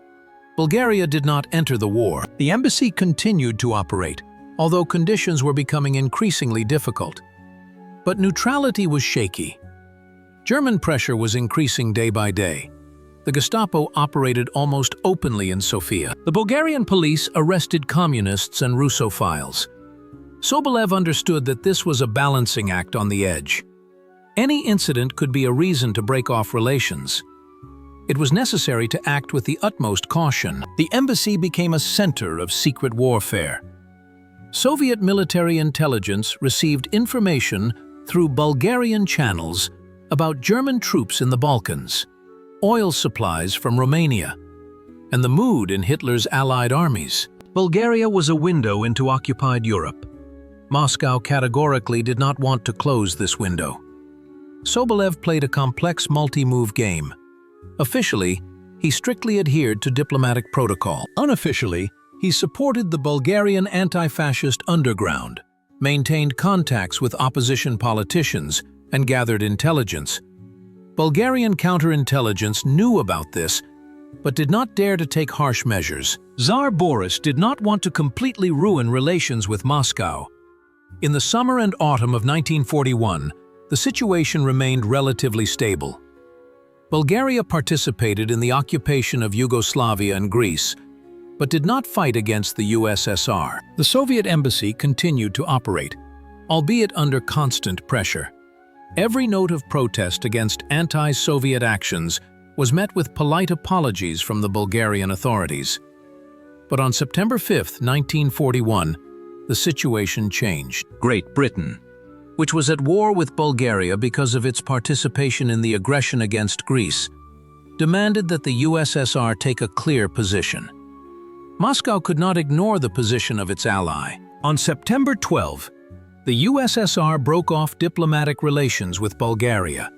Speaker 1: Bulgaria did not enter the war. The embassy continued to operate, although conditions were becoming increasingly difficult. But neutrality was shaky. German pressure was increasing day by day. The Gestapo operated almost openly in Sofia. The Bulgarian police arrested communists and Russophiles. Sobolev understood that this was a balancing act on the edge. Any incident could be a reason to break off relations. It was necessary to act with the utmost caution. The embassy became a center of secret warfare. Soviet military intelligence received information through Bulgarian channels about German troops in the Balkans, oil supplies from Romania, and the mood in Hitler's allied armies. Bulgaria was a window into occupied Europe. Moscow categorically did not want to close this window. Sobolev played a complex multi-move game. Officially, he strictly adhered to diplomatic protocol. Unofficially, he supported the Bulgarian anti-fascist underground, maintained contacts with opposition politicians, and gathered intelligence. Bulgarian counterintelligence knew about this, but did not dare to take harsh measures. Tsar Boris did not want to completely ruin relations with Moscow. In the summer and autumn of 1941, the situation remained relatively stable. Bulgaria participated in the occupation of Yugoslavia and Greece, but did not fight against the USSR. The Soviet embassy continued to operate, albeit under constant pressure. Every note of protest against anti-Soviet actions was met with polite apologies from the Bulgarian authorities. But on September 5, 1941, the situation changed. Great Britain, which was at war with Bulgaria because of its participation in the aggression against Greece, demanded that the USSR take a clear position. Moscow could not ignore the position of its ally. On September 12, the USSR broke off diplomatic relations with Bulgaria.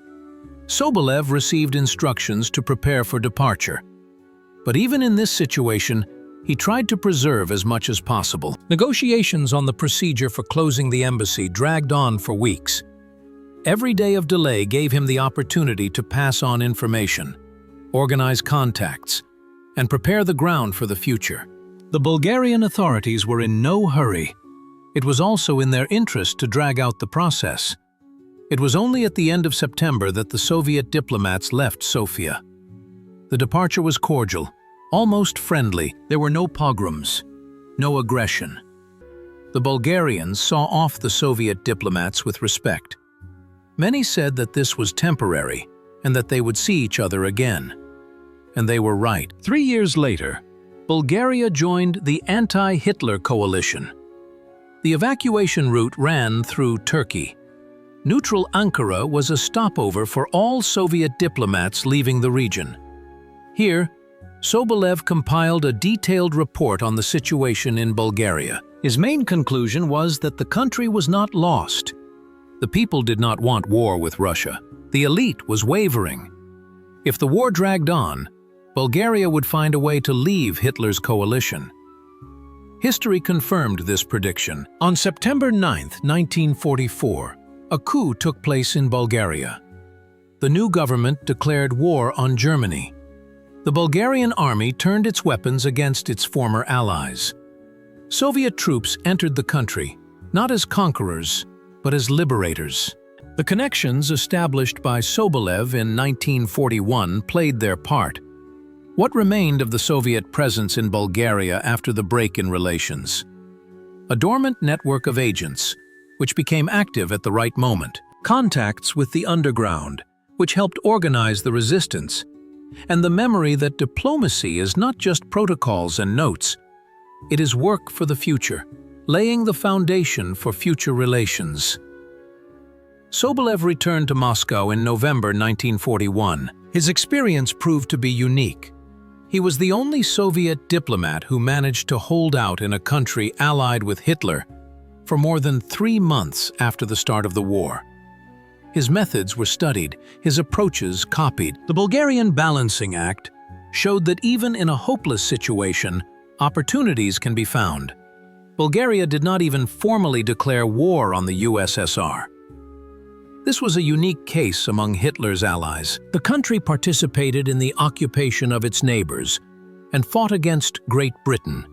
Speaker 1: Sobolev received instructions to prepare for departure. But even in this situation, he tried to preserve as much as possible. Negotiations on the procedure for closing the embassy dragged on for weeks. Every day of delay gave him the opportunity to pass on information, organize contacts, and prepare the ground for the future. The Bulgarian authorities were in no hurry. It was also in their interest to drag out the process. It was only at the end of September that the Soviet diplomats left Sofia. The departure was cordial, almost friendly. There were no pogroms, no aggression. The Bulgarians saw off the Soviet diplomats with respect. Many said that this was temporary and that they would see each other again. And they were right. 3 years later, Bulgaria joined the anti-Hitler coalition. The evacuation route ran through Turkey. Neutral Ankara was a stopover for all Soviet diplomats leaving the region. Here, Sobolev compiled a detailed report on the situation in Bulgaria. His main conclusion was that the country was not lost. The people did not want war with Russia. The elite was wavering. If the war dragged on, Bulgaria would find a way to leave Hitler's coalition. History confirmed this prediction. On September 9, 1944, a coup took place in Bulgaria. The new government declared war on Germany. The Bulgarian army turned its weapons against its former allies. Soviet troops entered the country, not as conquerors, but as liberators. The connections established by Sobolev in 1941 played their part. What remained of the Soviet presence in Bulgaria after the break in relations? A dormant network of agents, which became active at the right moment. Contacts with the underground, which helped organize the resistance. And the memory that diplomacy is not just protocols and notes. It is work for the future, laying the foundation for future relations. Sobolev returned to Moscow in November 1941. His experience proved to be unique. He was the only Soviet diplomat who managed to hold out in a country allied with Hitler for more than 3 months after the start of the war. His methods were studied, his approaches copied. The Bulgarian Balancing Act showed that even in a hopeless situation, opportunities can be found. Bulgaria did not even formally declare war on the USSR. This was a unique case among Hitler's allies. The country participated in the occupation of its neighbors and fought against Great Britain,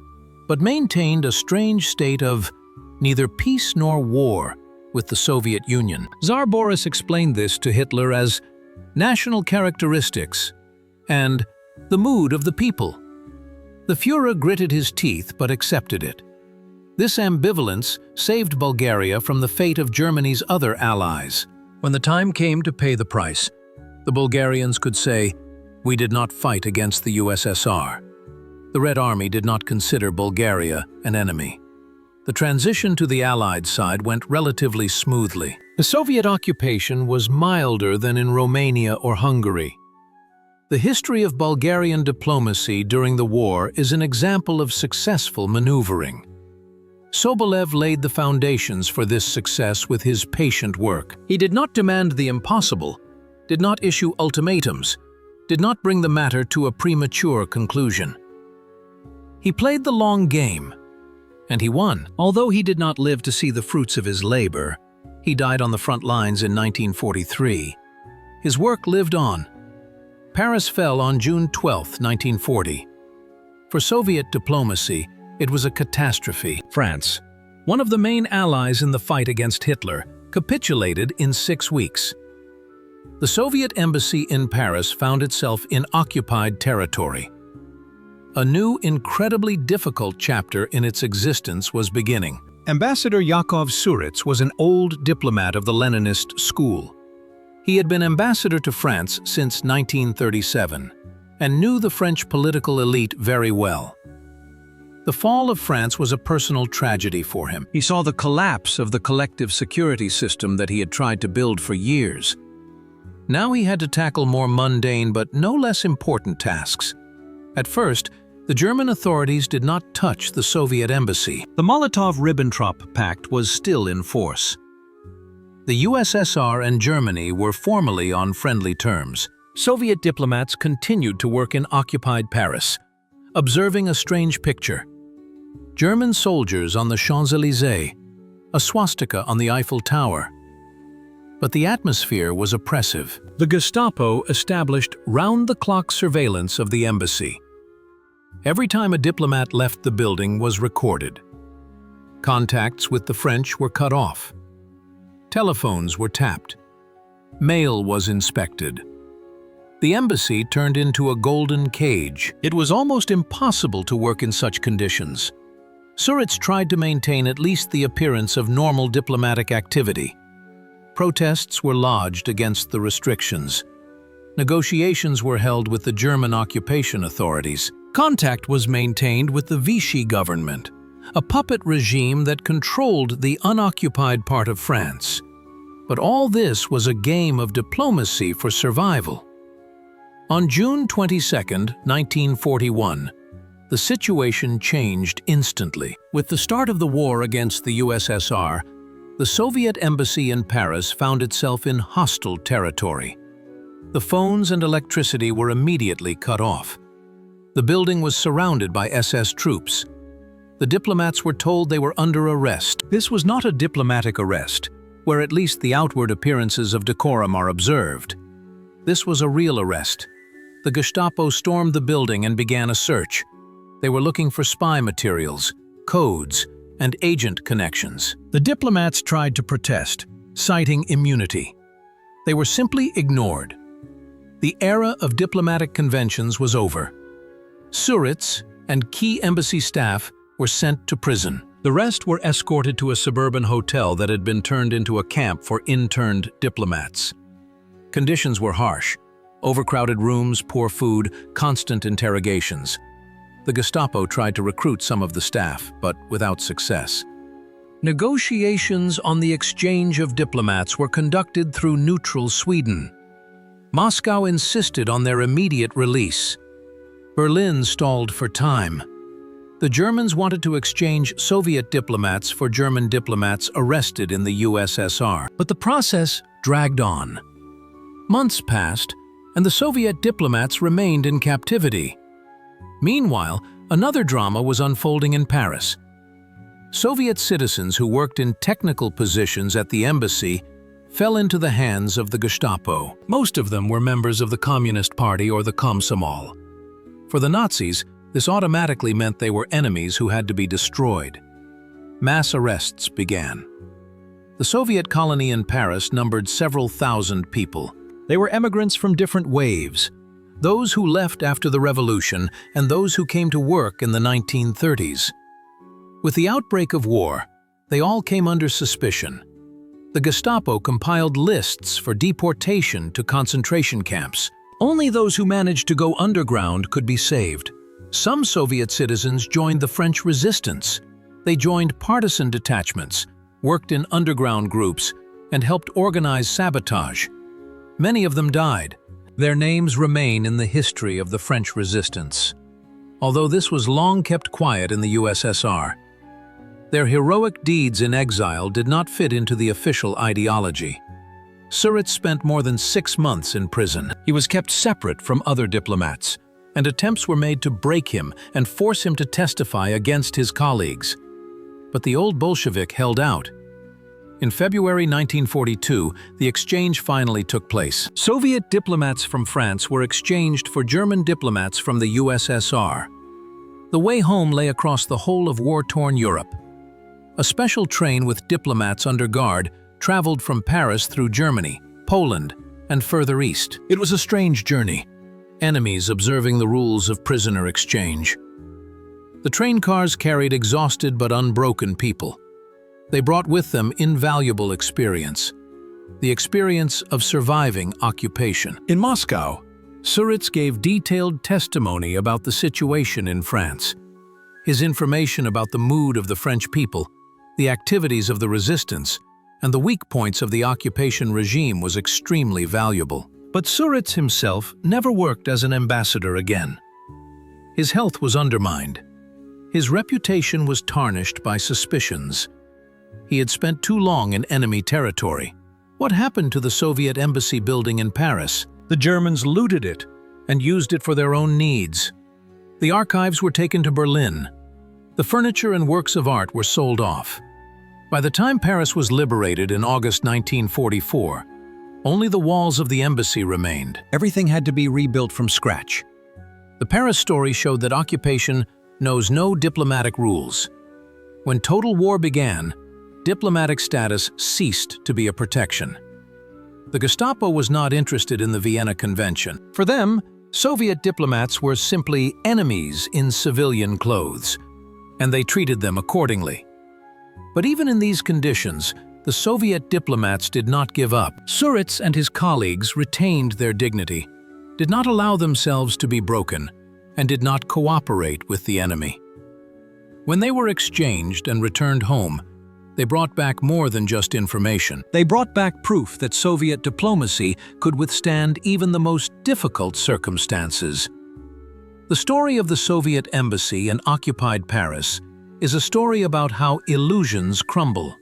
Speaker 1: but maintained a strange state of neither peace nor war with the Soviet Union. Tsar Boris explained this to Hitler as national characteristics and the mood of the people. The Führer gritted his teeth but accepted it. This ambivalence saved Bulgaria from the fate of Germany's other allies. When the time came to pay the price, the Bulgarians could say, "We did not fight against the USSR." The Red Army did not consider Bulgaria an enemy. The transition to the Allied side went relatively smoothly. The Soviet occupation was milder than in Romania or Hungary. The history of Bulgarian diplomacy during the war is an example of successful maneuvering. Sobolev laid the foundations for this success with his patient work. He did not demand the impossible, did not issue ultimatums, did not bring the matter to a premature conclusion. He played the long game, and he won. Although he did not live to see the fruits of his labor, he died on the front lines in 1943. His work lived on. Paris fell on June 12, 1940. For Soviet diplomacy, it was a catastrophe. France, one of the main allies in the fight against Hitler, capitulated in 6 weeks. The Soviet embassy in Paris found itself in occupied territory. A new, incredibly difficult chapter in its existence was beginning. Ambassador Yakov Suritz was an old diplomat of the Leninist school. He had been ambassador to France since 1937 and knew the French political elite very well. The fall of France was a personal tragedy for him. He saw the collapse of the collective security system that he had tried to build for years. Now he had to tackle more mundane but no less important tasks. At first, the German authorities did not touch the Soviet embassy. The Molotov-Ribbentrop Pact was still in force. The USSR and Germany were formally on friendly terms. Soviet diplomats continued to work in occupied Paris, observing a strange picture. German soldiers on the Champs-Élysées, a swastika on the Eiffel Tower. But the atmosphere was oppressive. The Gestapo established round-the-clock surveillance of the embassy. Every time a diplomat left the building was recorded. Contacts with the French were cut off. Telephones were tapped. Mail was inspected. The embassy turned into a golden cage. It was almost impossible to work in such conditions. Suritz tried to maintain at least the appearance of normal diplomatic activity. Protests were lodged against the restrictions. Negotiations were held with the German occupation authorities. Contact was maintained with the Vichy government, a puppet regime that controlled the unoccupied part of France. But all this was a game of diplomacy for survival. On June 22, 1941, the situation changed instantly. With the start of the war against the USSR, the Soviet embassy in Paris found itself in hostile territory. The phones and electricity were immediately cut off. The building was surrounded by SS troops. The diplomats were told they were under arrest. This was not a diplomatic arrest, where at least the outward appearances of decorum are observed. This was a real arrest. The Gestapo stormed the building and began a search. They were looking for spy materials, codes, and agent connections. The diplomats tried to protest, citing immunity. They were simply ignored. The era of diplomatic conventions was over. Surits and key embassy staff were sent to prison. The rest were escorted to a suburban hotel that had been turned into a camp for interned diplomats. Conditions were harsh. Overcrowded rooms, poor food, constant interrogations. The Gestapo tried to recruit some of the staff, but without success. Negotiations on the exchange of diplomats were conducted through neutral Sweden. Moscow insisted on their immediate release. Berlin stalled for time. The Germans wanted to exchange Soviet diplomats for German diplomats arrested in the USSR, but the process dragged on. Months passed, and the Soviet diplomats remained in captivity. Meanwhile, another drama was unfolding in Paris. Soviet citizens who worked in technical positions at the embassy fell into the hands of the Gestapo. Most of them were members of the Communist Party or the Komsomol. For the Nazis, this automatically meant they were enemies who had to be destroyed. Mass arrests began. The Soviet colony in Paris numbered several thousand people. They were emigrants from different waves, those who left after the revolution and those who came to work in the 1930s. With the outbreak of war, they all came under suspicion. The Gestapo compiled lists for deportation to concentration camps. Only those who managed to go underground could be saved. Some Soviet citizens joined the French resistance. They joined partisan detachments, worked in underground groups, and helped organize sabotage. Many of them died. Their names remain in the history of the French resistance. Although this was long kept quiet in the USSR, their heroic deeds in exile did not fit into the official ideology. Surits spent more than 6 months in prison. He was kept separate from other diplomats, and attempts were made to break him and force him to testify against his colleagues. But the old Bolshevik held out. In February 1942, the exchange finally took place. Soviet diplomats from France were exchanged for German diplomats from the USSR. The way home lay across the whole of war-torn Europe. A special train with diplomats under guard traveled from Paris through Germany, Poland, and further east. It was a strange journey, enemies observing the rules of prisoner exchange. The train cars carried exhausted but unbroken people. They brought with them invaluable experience, the experience of surviving occupation. In Moscow, Surits gave detailed testimony about the situation in France. His information about the mood of the French people, the activities of the resistance, and the weak points of the occupation regime was extremely valuable. But Surits himself never worked as an ambassador again. His health was undermined. His reputation was tarnished by suspicions. He had spent too long in enemy territory. What happened to the Soviet embassy building in Paris? The Germans looted it and used it for their own needs. The archives were taken to Berlin. The furniture and works of art were sold off. By the time Paris was liberated in August 1944, only the walls of the embassy remained. Everything had to be rebuilt from scratch. The Paris story showed that occupation knows no diplomatic rules. When total war began, diplomatic status ceased to be a protection. The Gestapo was not interested in the Vienna Convention. For them, Soviet diplomats were simply enemies in civilian clothes, and they treated them accordingly. But even in these conditions, the Soviet diplomats did not give up. Surits and his colleagues retained their dignity, did not allow themselves to be broken, and did not cooperate with the enemy. When they were exchanged and returned home, They brought back more than just information. They brought back proof that Soviet diplomacy could withstand even the most difficult circumstances. The story of the Soviet embassy in occupied Paris is a story about how illusions crumble.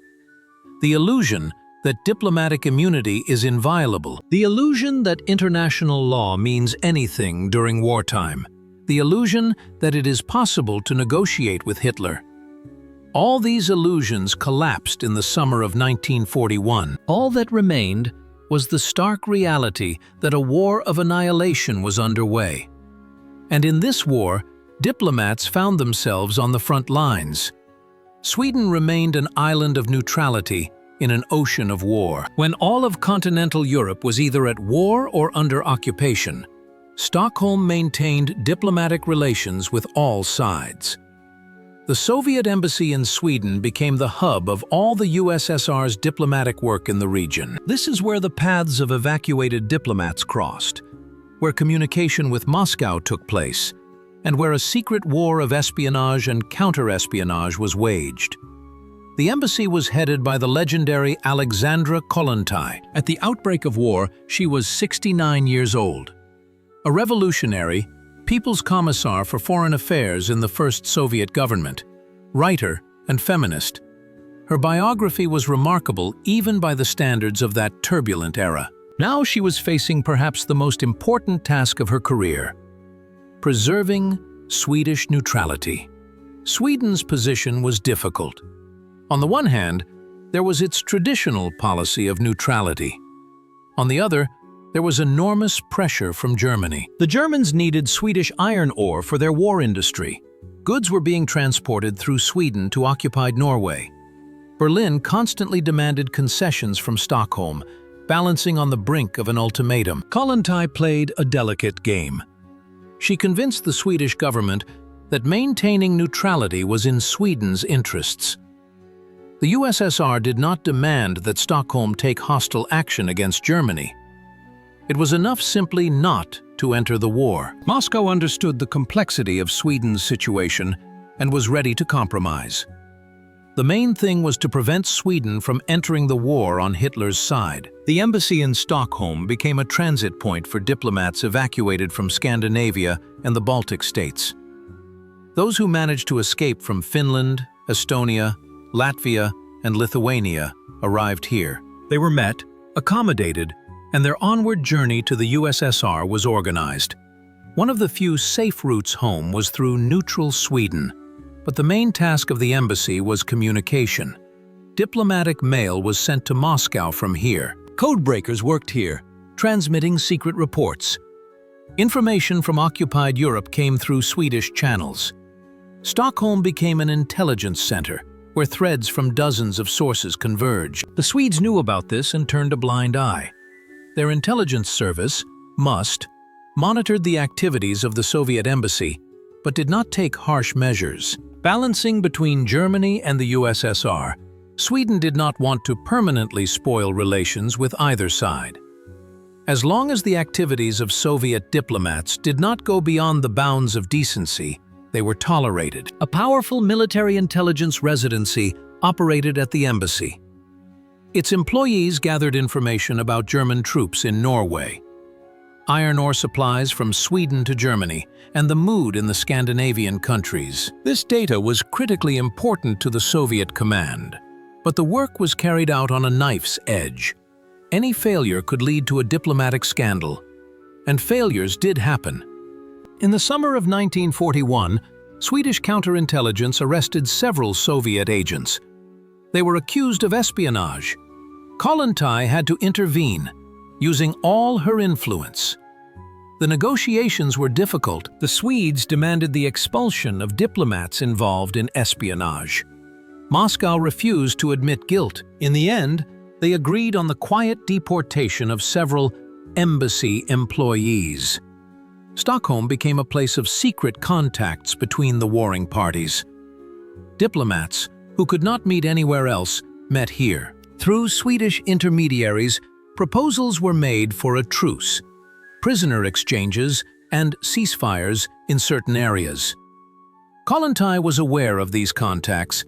Speaker 1: The illusion that diplomatic immunity is inviolable. The illusion that international law means anything during wartime. The illusion that it is possible to negotiate with Hitler. All these illusions collapsed in the summer of 1941. All that remained was the stark reality that a war of annihilation was underway. And in this war, diplomats found themselves on the front lines. Sweden remained an island of neutrality in an ocean of war. When all of continental Europe was either at war or under occupation, Stockholm maintained diplomatic relations with all sides. The Soviet embassy in Sweden became the hub of all the USSR's diplomatic work in the region. This is where the paths of evacuated diplomats crossed, where communication with Moscow took place, and where a secret war of espionage and counter-espionage was waged. The embassy was headed by the legendary Alexandra Kollontai. At the outbreak of war, she was 69 years old. A revolutionary, People's Commissar for Foreign Affairs in the first Soviet government, writer and feminist. Her biography was remarkable even by the standards of that turbulent era. Now she was facing perhaps the most important task of her career: preserving Swedish neutrality. Sweden's position was difficult. On the one hand, there was its traditional policy of neutrality. On the other, there was enormous pressure from Germany. The Germans needed Swedish iron ore for their war industry. Goods were being transported through Sweden to occupied Norway. Berlin constantly demanded concessions from Stockholm, balancing on the brink of an ultimatum. Kollontai played a delicate game. She convinced the Swedish government that maintaining neutrality was in Sweden's interests. The USSR did not demand that Stockholm take hostile action against Germany. It was enough simply not to enter the war. Moscow understood the complexity of Sweden's situation and was ready to compromise. The main thing was to prevent Sweden from entering the war on Hitler's side. The embassy in Stockholm became a transit point for diplomats evacuated from Scandinavia and the Baltic states. Those who managed to escape from Finland, Estonia, Latvia, and Lithuania arrived here. They were met, accommodated, and their onward journey to the USSR was organized. One of the few safe routes home was through neutral Sweden, but the main task of the embassy was communication. Diplomatic mail was sent to Moscow from here. Codebreakers worked here, transmitting secret reports. Information from occupied Europe came through Swedish channels. Stockholm became an intelligence center, where threads from dozens of sources converged. The Swedes knew about this and turned a blind eye. Their intelligence service, MUST, monitored the activities of the Soviet embassy, but did not take harsh measures. Balancing between Germany and the USSR, Sweden did not want to permanently spoil relations with either side. As long as the activities of Soviet diplomats did not go beyond the bounds of decency, they were tolerated. A powerful military intelligence residency operated at the embassy. Its employees gathered information about German troops in Norway, iron ore supplies from Sweden to Germany, and the mood in the Scandinavian countries. This data was critically important to the Soviet command, but the work was carried out on a knife's edge. Any failure could lead to a diplomatic scandal, and failures did happen. In the summer of 1941, Swedish counterintelligence arrested several Soviet agents. They were accused of espionage. Kollontai had to intervene, using all her influence. The negotiations were difficult. The Swedes demanded the expulsion of diplomats involved in espionage. Moscow refused to admit guilt. In the end, they agreed on the quiet deportation of several embassy employees. Stockholm became a place of secret contacts between the warring parties. Diplomats, who could not meet anywhere else, met here. Through Swedish intermediaries, proposals were made for a truce, prisoner exchanges, and ceasefires in certain areas. Kollontai was aware of these contacts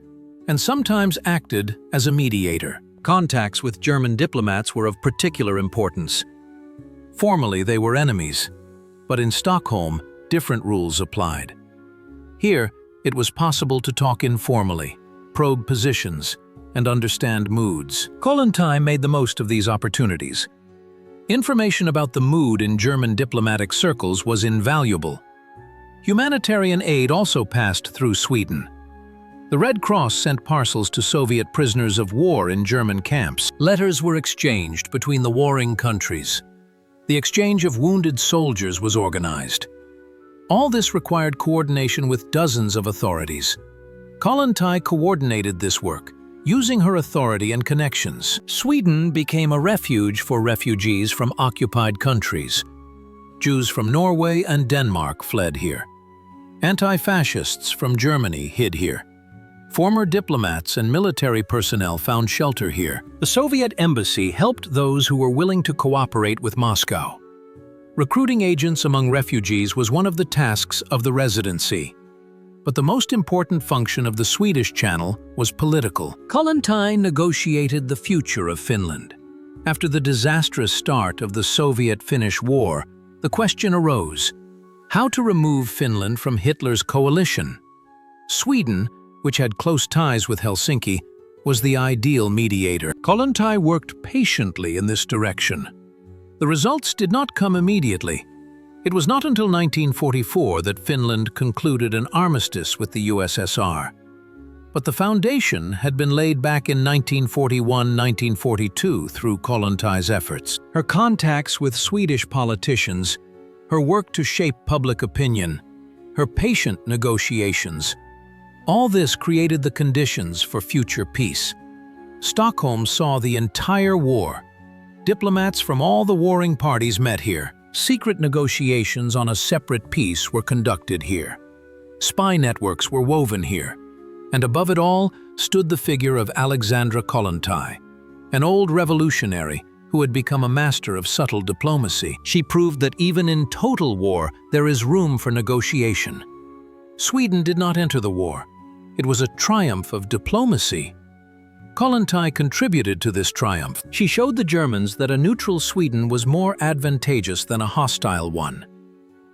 Speaker 1: and sometimes acted as a mediator. Contacts with German diplomats were of particular importance. Formally, they were enemies, but in Stockholm, different rules applied. Here, it was possible to talk informally, probe positions, and understand moods. Kollontai made the most of these opportunities. Information about the mood in German diplomatic circles was invaluable. Humanitarian aid also passed through Sweden. The Red Cross sent parcels to Soviet prisoners of war in German camps. Letters were exchanged between the warring countries. The exchange of wounded soldiers was organized. All this required coordination with dozens of authorities. Kollontai coordinated this work, using her authority and connections. Sweden became a refuge for refugees from occupied countries. Jews from Norway and Denmark fled here. Anti-fascists from Germany hid here. Former diplomats and military personnel found shelter here. The Soviet embassy helped those who were willing to cooperate with Moscow. Recruiting agents among refugees was one of the tasks of the residency. But the most important function of the Swedish channel was political. Kollontai negotiated the future of Finland. After the disastrous start of the Soviet-Finnish War, the question arose: how to remove Finland from Hitler's coalition? Sweden, which had close ties with Helsinki, was the ideal mediator. Kollontai worked patiently in this direction. The results did not come immediately. It was not until 1944 that Finland concluded an armistice with the USSR. But the foundation had been laid back in 1941-1942 through Kollontai's efforts. Her contacts with Swedish politicians, her work to shape public opinion, her patient negotiations, all this created the conditions for future peace. Stockholm saw the entire war. Diplomats from all the warring parties met here. Secret negotiations on a separate peace were conducted here. Spy networks were woven here. And above it all stood the figure of Alexandra Kollontai, an old revolutionary who had become a master of subtle diplomacy. She proved that even in total war, there is room for negotiation. Sweden did not enter the war. It was a triumph of diplomacy. Kollontai contributed to this triumph. She showed the Germans that a neutral Sweden was more advantageous than a hostile one.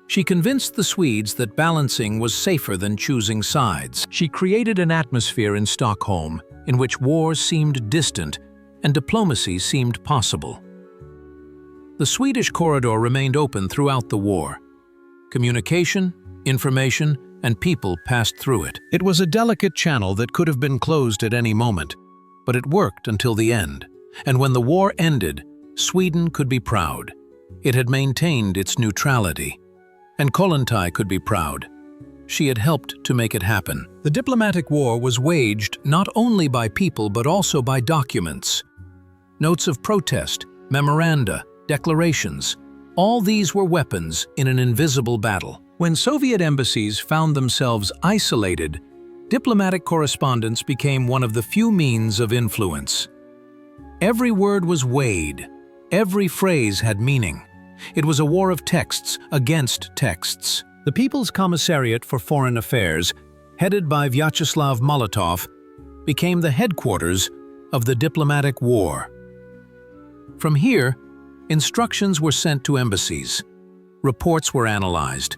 Speaker 1: She convinced the Swedes that balancing was safer than choosing sides. She created an atmosphere in Stockholm in which wars seemed distant and diplomacy seemed possible. The Swedish corridor remained open throughout the war. Communication, information, and people passed through it. It was a delicate channel that could have been closed at any moment, but it worked until the end. And when the war ended, Sweden could be proud. It had maintained its neutrality. And Kollontai could be proud. She had helped to make it happen. The diplomatic war was waged not only by people but also by documents. Notes of protest, memoranda, declarations, all these were weapons in an invisible battle. When Soviet embassies found themselves isolated, diplomatic correspondence became one of the few means of influence. Every word was weighed. Every phrase had meaning. It was a war of texts against texts. The People's Commissariat for Foreign Affairs, headed by Vyacheslav Molotov, became the headquarters of the diplomatic war. From here, instructions were sent to embassies, reports were analyzed,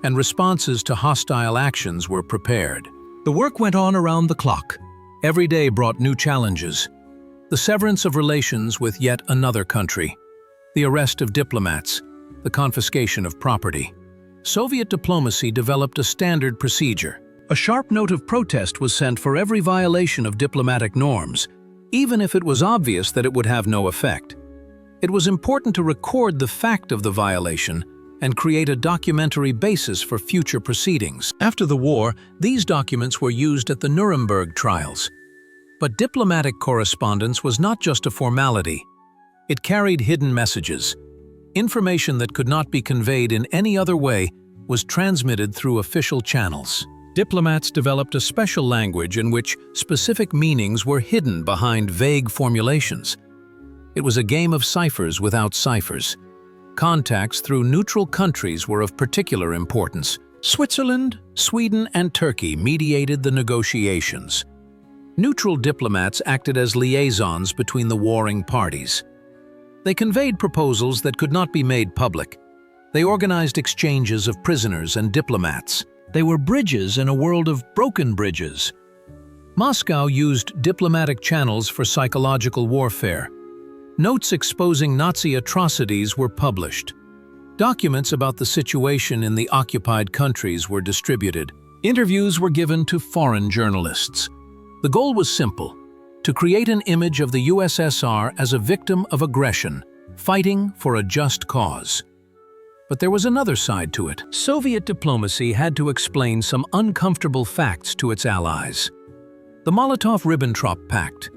Speaker 1: and responses to hostile actions were prepared. The work went on around the clock. Every day brought new challenges. The severance of relations with yet another country, the arrest of diplomats, the confiscation of property. Soviet diplomacy developed a standard procedure. A sharp note of protest was sent for every violation of diplomatic norms, even if it was obvious that it would have no effect. It was important to record the fact of the violation and create a documentary basis for future proceedings. After the war, these documents were used at the Nuremberg trials. But diplomatic correspondence was not just a formality. It carried hidden messages. Information that could not be conveyed in any other way was transmitted through official channels. Diplomats developed a special language in which specific meanings were hidden behind vague formulations. It was a game of ciphers without ciphers. Contacts through neutral countries were of particular importance. Switzerland, Sweden, and Turkey mediated the negotiations. Neutral diplomats acted as liaisons between the warring parties. They conveyed proposals that could not be made public. They organized exchanges of prisoners and diplomats. They were bridges in a world of broken bridges. Moscow used diplomatic channels for psychological warfare. Notes exposing Nazi atrocities were published. Documents about the situation in the occupied countries were distributed. Interviews were given to foreign journalists. The goal was simple: to create an image of the USSR as a victim of aggression, fighting for a just cause. But there was another side to it. Soviet diplomacy had to explain some uncomfortable facts to its allies. The Molotov-Ribbentrop Pact,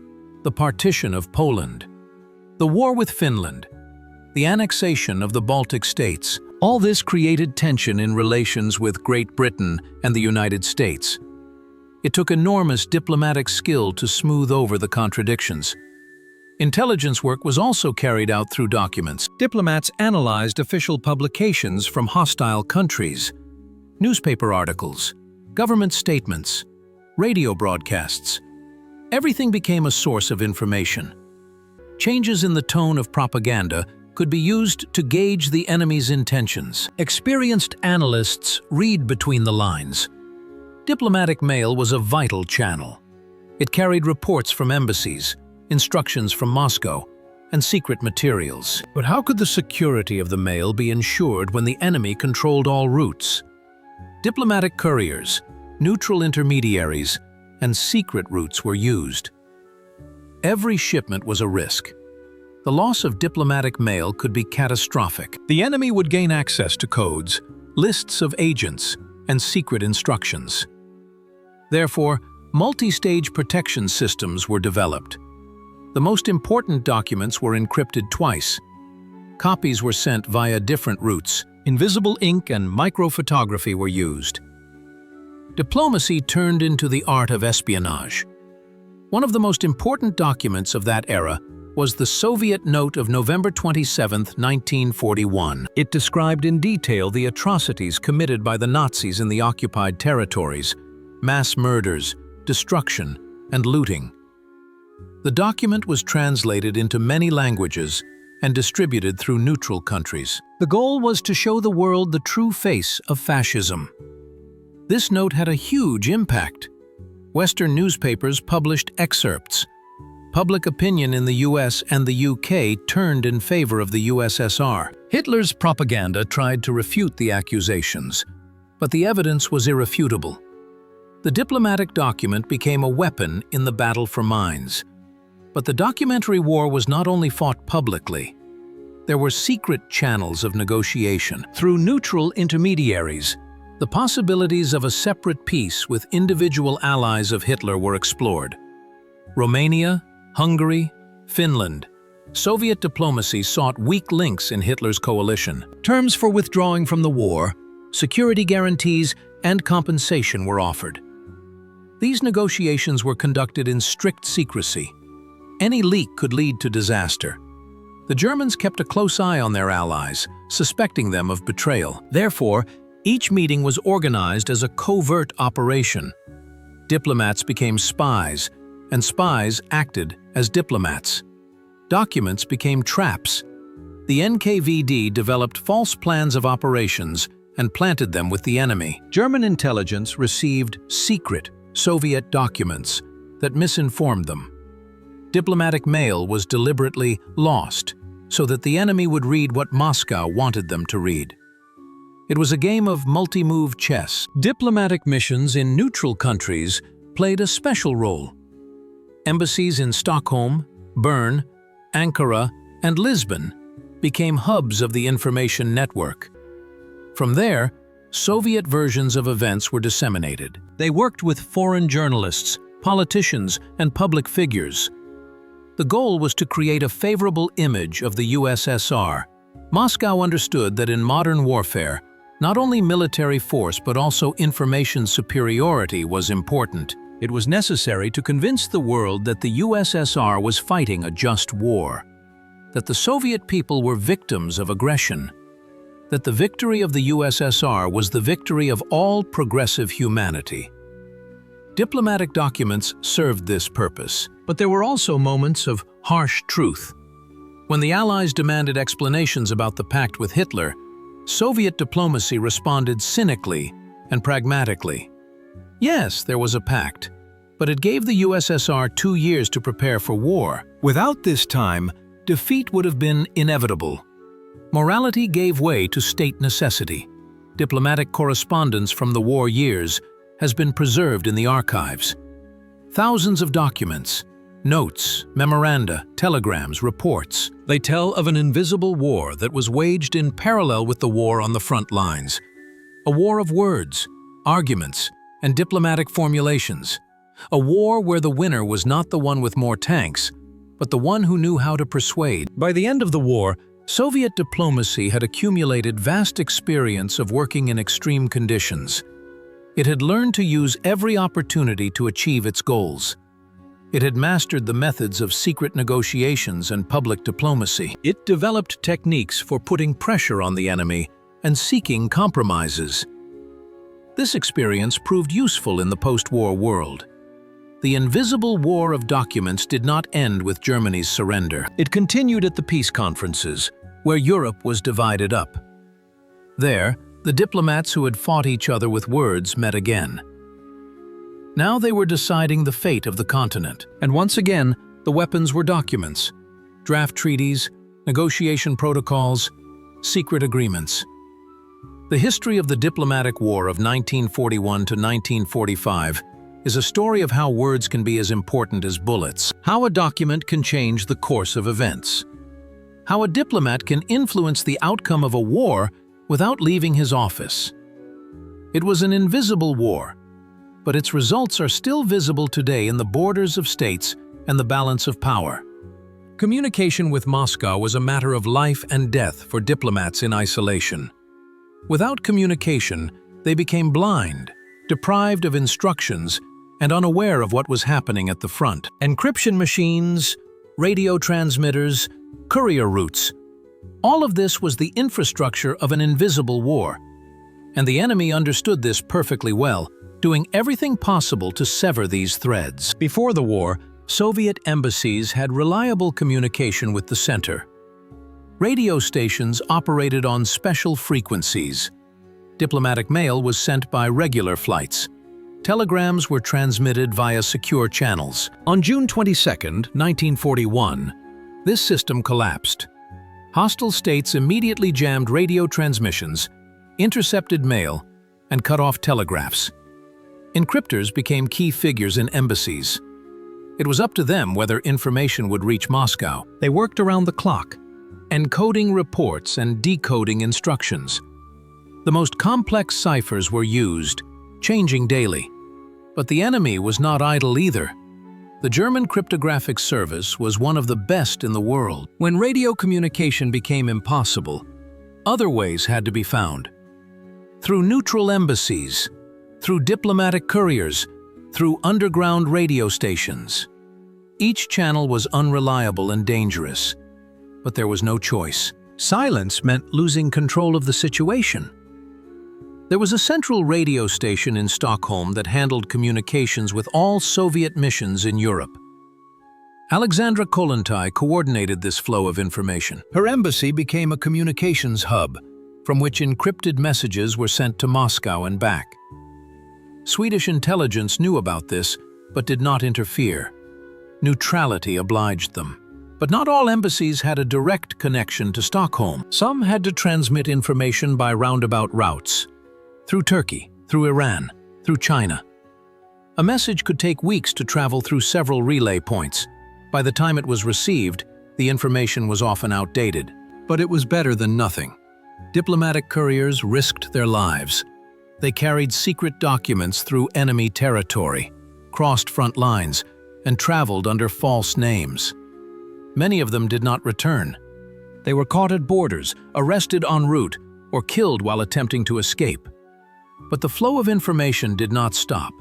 Speaker 1: the partition of Poland, the war with Finland, the annexation of the Baltic states, all this created tension in relations with Great Britain and the United States. It took enormous diplomatic skill to smooth over the contradictions. Intelligence work was also carried out through documents. Diplomats analyzed official publications from hostile countries, newspaper articles, government statements, radio broadcasts. Everything became a source of information. Changes in the tone of propaganda could be used to gauge the enemy's intentions. Experienced analysts read between the lines. Diplomatic mail was a vital channel. It carried reports from embassies, instructions from Moscow, and secret materials. But how could the security of the mail be ensured when the enemy controlled all routes? Diplomatic couriers, neutral intermediaries, and secret routes were used. Every shipment was a risk. The loss of diplomatic mail could be catastrophic. The enemy would gain access to codes, lists of agents, and secret instructions. Therefore, multi-stage protection systems were developed. The most important documents were encrypted twice. Copies were sent via different routes. Invisible ink and microphotography were used. Diplomacy turned into the art of espionage. One of the most important documents of that era was the Soviet Note of November 27, 1941. It described in detail the atrocities committed by the Nazis in the occupied territories, mass murders, destruction, and looting. The document was translated into many languages and distributed through neutral countries. The goal was to show the world the true face of fascism. This note had a huge impact. Western newspapers published excerpts. Public opinion in the US and the UK turned in favor of the USSR. Hitler's propaganda tried to refute the accusations, but the evidence was irrefutable. The diplomatic document became a weapon in the battle for minds. But the documentary war was not only fought publicly. There were secret channels of negotiation. Through neutral intermediaries, the possibilities of a separate peace with individual allies of Hitler were explored. Romania, Hungary, Finland. Soviet diplomacy sought weak links in Hitler's coalition. Terms for withdrawing from the war, security guarantees, and compensation were offered. These negotiations were conducted in strict secrecy. Any leak could lead to disaster. The Germans kept a close eye on their allies, suspecting them of betrayal. Therefore, each meeting was organized as a covert operation. Diplomats became spies, and spies acted as diplomats. Documents became traps. The NKVD developed false plans of operations and planted them with the enemy. German intelligence received secret Soviet documents that misinformed them. Diplomatic mail was deliberately lost so that the enemy would read what Moscow wanted them to read. It was a game of multi-move chess. Diplomatic missions in neutral countries played a special role. Embassies in Stockholm, Bern, Ankara, and Lisbon became hubs of the information network. From there, Soviet versions of events were disseminated. They worked with foreign journalists, politicians, and public figures. The goal was to create a favorable image of the USSR. Moscow understood that in modern warfare, not only military force but also information superiority was important. It was necessary to convince the world that the USSR was fighting a just war, that the Soviet people were victims of aggression, that the victory of the USSR was the victory of all progressive humanity. Diplomatic documents served this purpose, but there were also moments of harsh truth. When the Allies demanded explanations about the pact with Hitler, Soviet diplomacy responded cynically and pragmatically. Yes, there was a pact, but it gave the USSR 2 years to prepare for war. Without this time, defeat would have been inevitable. Morality gave way to state necessity. Diplomatic correspondence from the war years has been preserved in the archives. Thousands of documents, notes, memoranda, telegrams, reports. They tell of an invisible war that was waged in parallel with the war on the front lines. A war of words, arguments, and diplomatic formulations. A war where the winner was not the one with more tanks, but the one who knew how to persuade. By the end of the war, Soviet diplomacy had accumulated vast experience of working in extreme conditions. It had learned to use every opportunity to achieve its goals. It had mastered the methods of secret negotiations and public diplomacy. It developed techniques for putting pressure on the enemy and seeking compromises. This experience proved useful in the post-war world. The invisible war of documents did not end with Germany's surrender. It continued at the peace conferences, where Europe was divided up. There, the diplomats who had fought each other with words met again. Now they were deciding the fate of the continent. And once again, the weapons were documents, draft treaties, negotiation protocols, secret agreements. The history of the diplomatic war of 1941 to 1945 is a story of how words can be as important as bullets, how a document can change the course of events, how a diplomat can influence the outcome of a war without leaving his office. It was an invisible war, but its results are still visible today in the borders of states and the balance of power. Communication with Moscow was a matter of life and death for diplomats in isolation. Without communication, they became blind, deprived of instructions, and unaware of what was happening at the front. Encryption machines, radio transmitters, courier routes. All of this was the infrastructure of an invisible war. And the enemy understood this perfectly well, doing everything possible to sever these threads. Before the war, Soviet embassies had reliable communication with the center. Radio stations operated on special frequencies. Diplomatic mail was sent by regular flights. Telegrams were transmitted via secure channels. On June 22, 1941, this system collapsed. Hostile states immediately jammed radio transmissions, intercepted mail, and cut off telegraphs. Encryptors became key figures in embassies. It was up to them whether information would reach Moscow. They worked around the clock, encoding reports and decoding instructions. The most complex ciphers were used, changing daily. But the enemy was not idle either. The German cryptographic service was one of the best in the world. When radio communication became impossible, other ways had to be found. Through neutral embassies, through diplomatic couriers, through underground radio stations. Each channel was unreliable and dangerous, but there was no choice. Silence meant losing control of the situation. There was a central radio station in Stockholm that handled communications with all Soviet missions in Europe. Alexandra Kollontai coordinated this flow of information. Her embassy became a communications hub, from which encrypted messages were sent to Moscow and back. Swedish intelligence knew about this, but did not interfere. Neutrality obliged them. But not all embassies had a direct connection to Stockholm. Some had to transmit information by roundabout routes. Through Turkey, through Iran, through China. A message could take weeks to travel through several relay points. By the time it was received, the information was often outdated. But it was better than nothing. Diplomatic couriers risked their lives. They carried secret documents through enemy territory, crossed front lines, and traveled under false names. Many of them did not return. They were caught at borders, arrested en route, or killed while attempting to escape. But the flow of information did not stop.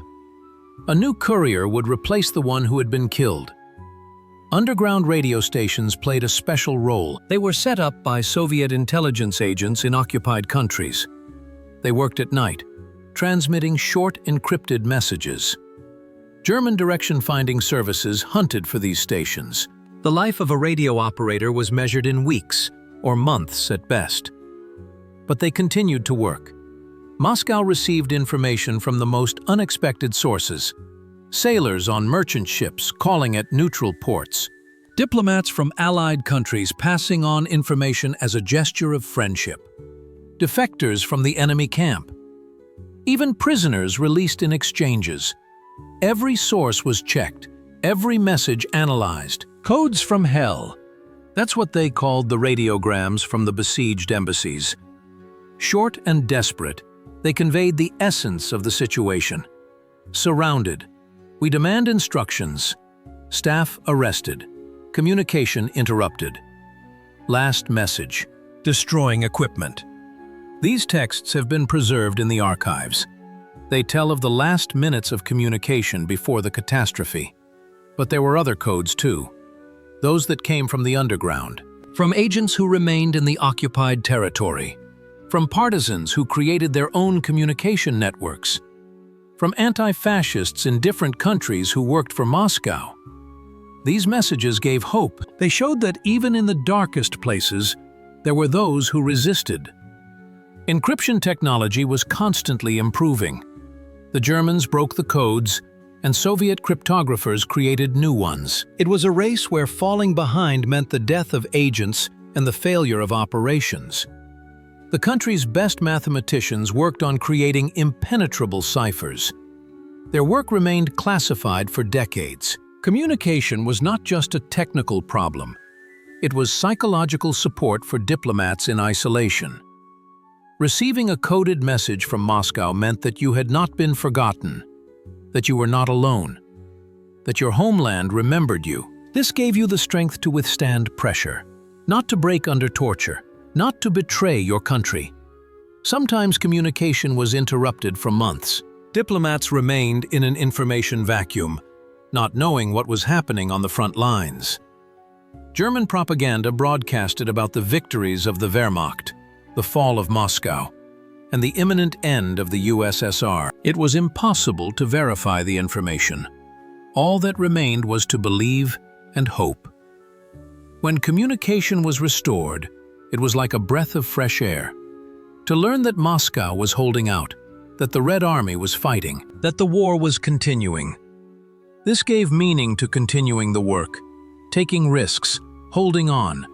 Speaker 1: A new courier would replace the one who had been killed. Underground radio stations played a special role. They were set up by Soviet intelligence agents in occupied countries. They worked at night, transmitting short encrypted messages. German direction-finding services hunted for these stations.
Speaker 2: The life of a radio operator was measured in weeks, or months at best.
Speaker 1: But they continued to work. Moscow received information from the most unexpected sources. Sailors on merchant ships calling at neutral ports. Diplomats from allied countries passing on information as a gesture of friendship. Defectors from the enemy camp. Even prisoners released in exchanges. Every source was checked, every message analyzed. Codes from hell. That's what they called the radiograms from the besieged embassies. Short and desperate, they conveyed the essence of the situation. Surrounded. We demand instructions. Staff arrested. Communication interrupted. Last message. Destroying equipment. These texts have been preserved in the archives. They tell of the last minutes of communication before the catastrophe. But there were other codes too. Those that came from the underground. From agents who remained in the occupied territory. From partisans who created their own communication networks. From anti-fascists in different countries who worked for Moscow. These messages gave hope. They showed that even in the darkest places, there were those who resisted. Encryption technology was constantly improving. The Germans broke the codes, and Soviet cryptographers created new ones. It was a race where falling behind meant the death of agents and the failure of operations. The country's best mathematicians worked on creating impenetrable ciphers. Their work remained classified for decades. Communication was not just a technical problem. It was psychological support for diplomats in isolation. Receiving a coded message from Moscow meant that you had not been forgotten, that you were not alone, that your homeland remembered you. This gave you the strength to withstand pressure, not to break under torture, not to betray your country. Sometimes communication was interrupted for months. Diplomats remained in an information vacuum, not knowing what was happening on the front lines. German propaganda broadcasted about the victories of the Wehrmacht, the fall of Moscow, and the imminent end of the USSR. It was impossible to verify the information. All that remained was to believe and hope. When communication was restored, it was like a breath of fresh air. To learn that Moscow was holding out, that the Red Army was fighting, that the war was continuing. This gave meaning to continuing the work, taking risks, holding on.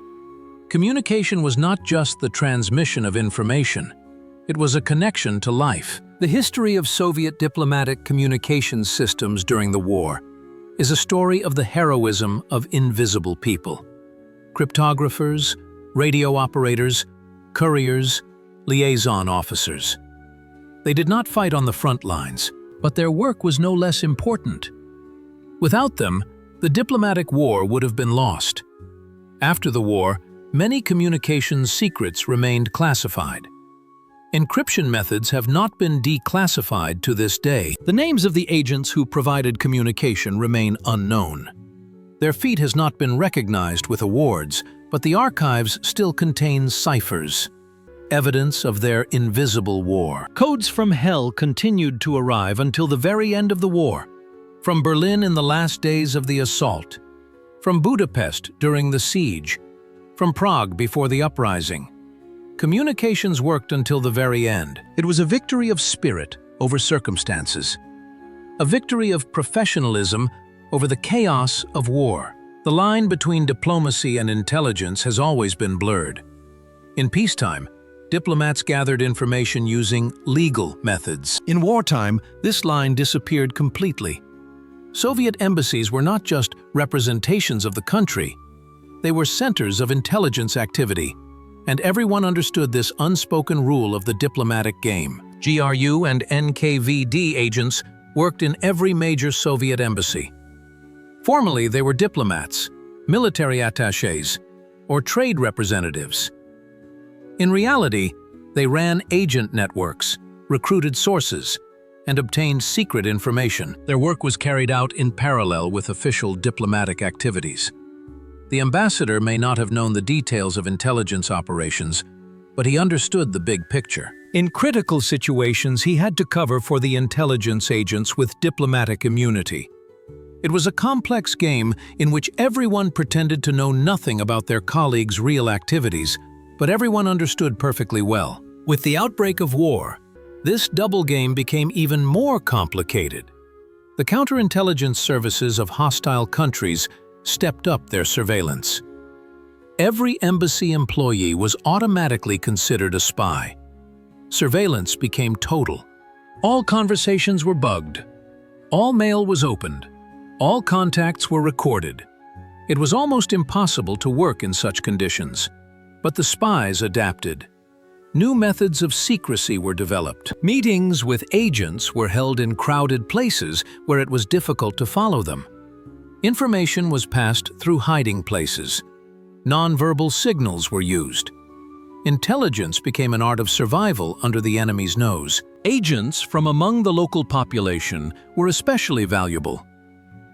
Speaker 1: Communication was not just the transmission of information. It was a connection to life. The history of Soviet diplomatic communications systems during the war is a story of the heroism of invisible people. Cryptographers, radio operators, couriers, liaison officers. They did not fight on the front lines, but their work was no less important. Without them, the diplomatic war would have been lost. After the war, many communications secrets remained classified. Encryption methods have not been declassified to this day. The names of the agents who provided communication remain unknown. Their feat has not been recognized with awards, but the archives still contain ciphers, evidence of their invisible war. Codes from hell continued to arrive until the very end of the war. From Berlin in the last days of the assault, from Budapest during the siege, from Prague before the uprising. Communications worked until the very end. It was a victory of spirit over circumstances, a victory of professionalism over the chaos of war. The line between diplomacy and intelligence has always been blurred. In peacetime, diplomats gathered information using legal methods. In wartime, this line disappeared completely. Soviet embassies were not just representations of the country, they were centers of intelligence activity, and everyone understood this unspoken rule of the diplomatic game. GRU and NKVD agents worked in every major Soviet embassy. Formally, they were diplomats, military attachés, or trade representatives. In reality, they ran agent networks, recruited sources, and obtained secret information. Their work was carried out in parallel with official diplomatic activities. The ambassador may not have known the details of intelligence operations, but he understood the big picture. In critical situations, he had to cover for the intelligence agents with diplomatic immunity. It was a complex game in which everyone pretended to know nothing about their colleagues' real activities, but everyone understood perfectly well. With the outbreak of war, this double game became even more complicated. The counterintelligence services of hostile countries stepped up their surveillance. Every embassy employee was automatically considered a spy. Surveillance became total. All conversations were bugged. All mail was opened. All contacts were recorded. It was almost impossible to work in such conditions. But the spies adapted. New methods of secrecy were developed. Meetings with agents were held in crowded places where it was difficult to follow them. Information was passed through hiding places. Non-verbal signals were used. Intelligence became an art of survival under the enemy's nose. Agents from among the local population were especially valuable.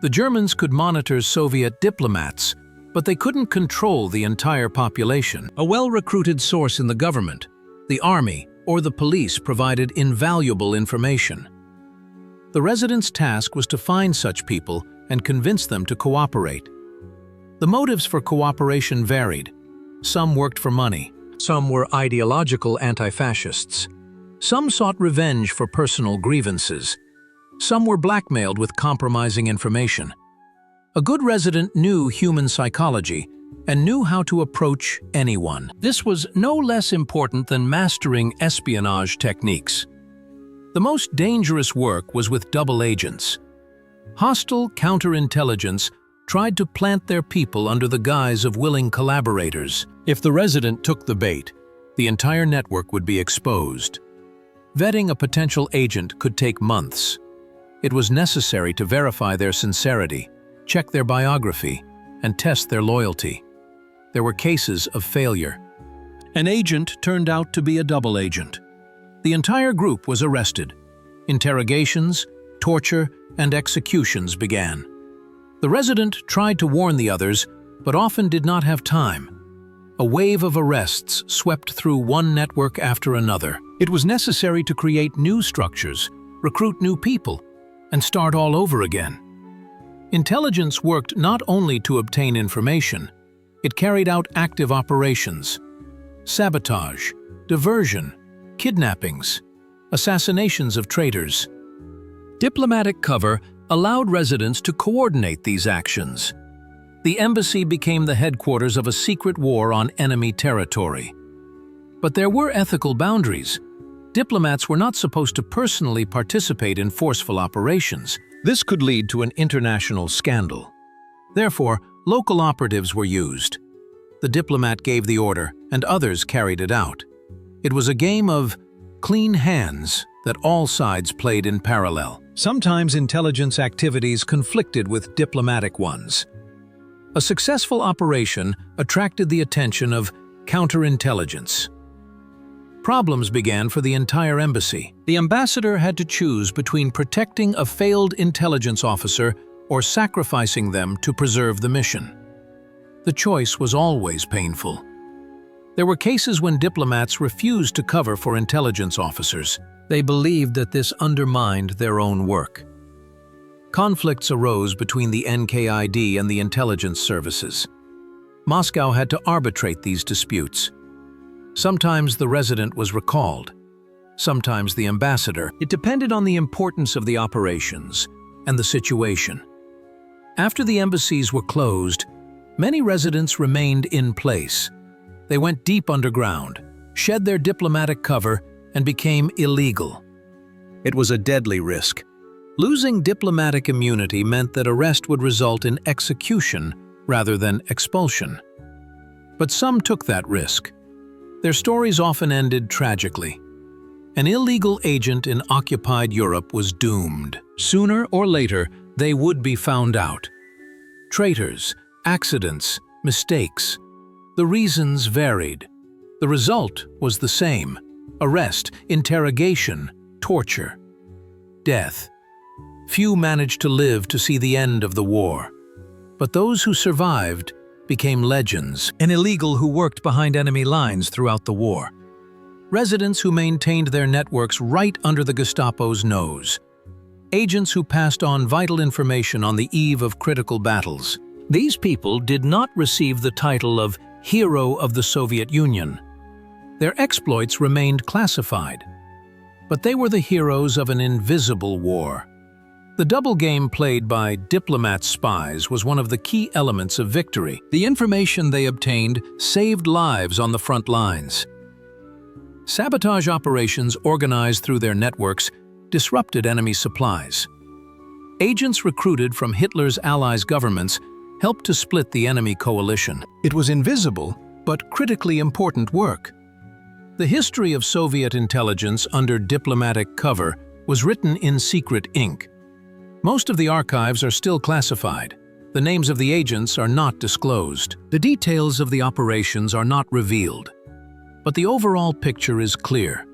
Speaker 1: The Germans could monitor Soviet diplomats, but they couldn't control the entire population. A well-recruited source in the government, the army, or the police provided invaluable information. The resident's task was to find such people and convince them to cooperate. The motives for cooperation varied. Some worked for money. Some were ideological anti-fascists. Some sought revenge for personal grievances. Some were blackmailed with compromising information. A good resident knew human psychology and knew how to approach anyone. This was no less important than mastering espionage techniques. The most dangerous work was with double agents. Hostile counterintelligence tried to plant their people under the guise of willing collaborators. If the resident took the bait, the entire network would be exposed. Vetting a potential agent could take months. It was necessary to verify their sincerity, check their biography, and test their loyalty. There were cases of failure. An agent turned out to be a double agent. The entire group was arrested. Interrogations, torture, and executions began. The resident tried to warn the others, but often did not have time. A wave of arrests swept through one network after another. It was necessary to create new structures, recruit new people, and start all over again. Intelligence worked not only to obtain information, it carried out active operations. Sabotage, diversion, kidnappings, assassinations of traitors. Diplomatic cover allowed residents to coordinate these actions. The embassy became the headquarters of a secret war on enemy territory. But there were ethical boundaries. Diplomats were not supposed to personally participate in forceful operations. This could lead to an international scandal. Therefore, local operatives were used. The diplomat gave the order, and others carried it out. It was a game of clean hands that all sides played in parallel. Sometimes intelligence activities conflicted with diplomatic ones. A successful operation attracted the attention of counterintelligence. Problems began for the entire embassy. The ambassador had to choose between protecting a failed intelligence officer or sacrificing them to preserve the mission. The choice was always painful. There were cases when diplomats refused to cover for intelligence officers. They believed that this undermined their own work. Conflicts arose between the NKID and the intelligence services. Moscow had to arbitrate these disputes. Sometimes the resident was recalled, sometimes the ambassador. It depended on the importance of the operations and the situation. After the embassies were closed, many residents remained in place. They went deep underground, shed their diplomatic cover, and became illegal. It was a deadly risk. Losing diplomatic immunity meant that arrest would result in execution rather than expulsion. But some took that risk. Their stories often ended tragically. An illegal agent in occupied Europe was doomed. Sooner or later, they would be found out. Traitors, accidents, mistakes. The reasons varied. The result was the same: arrest, interrogation, torture, death. Few managed to live to see the end of the war. But those who survived became legends. An illegal who worked behind enemy lines throughout the war. Residents who maintained their networks right under the Gestapo's nose. agents who passed on vital information on the eve of critical battles. These people did not receive the title of hero of the Soviet Union. Their exploits remained classified, but they were the heroes of an invisible war. The double game played by diplomat spies was one of the key elements of victory. The information they obtained saved lives on the front lines. Sabotage operations organized through their networks disrupted enemy supplies. Agents recruited from Hitler's allies' governments helped to split the enemy coalition. It was invisible, but critically important work. The history of Soviet intelligence under diplomatic cover was written in secret ink. Most of the archives are still classified. The names of the agents are not disclosed. The details of the operations are not revealed. But the overall picture is clear.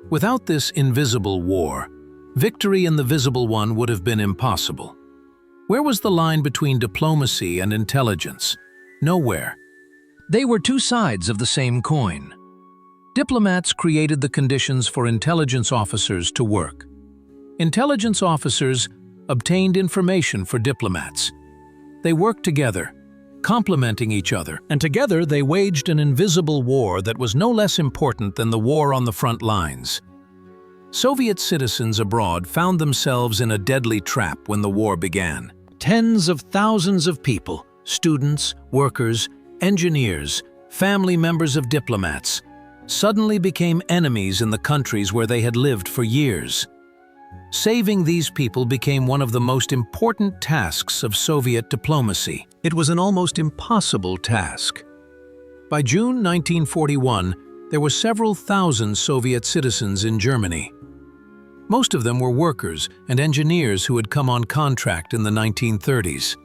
Speaker 1: Without this invisible war, victory in the visible one would have been impossible. Where was the line between diplomacy and intelligence? Nowhere. They were two sides of the same coin. Diplomats created the conditions for intelligence officers to work. Intelligence officers obtained information for diplomats. They worked together, complementing each other, and together they waged an invisible war that was no less important than the war on the front lines. Soviet citizens abroad found themselves in a deadly trap when the war began. Tens of thousands of people, students, workers, engineers, family members of diplomats, suddenly became enemies in the countries where they had lived for years. Saving these people became one of the most important tasks of Soviet diplomacy. It was an almost impossible task. By June 1941, there were several thousand Soviet citizens in Germany. Most of them were workers and engineers who had come on contract in the 1930s.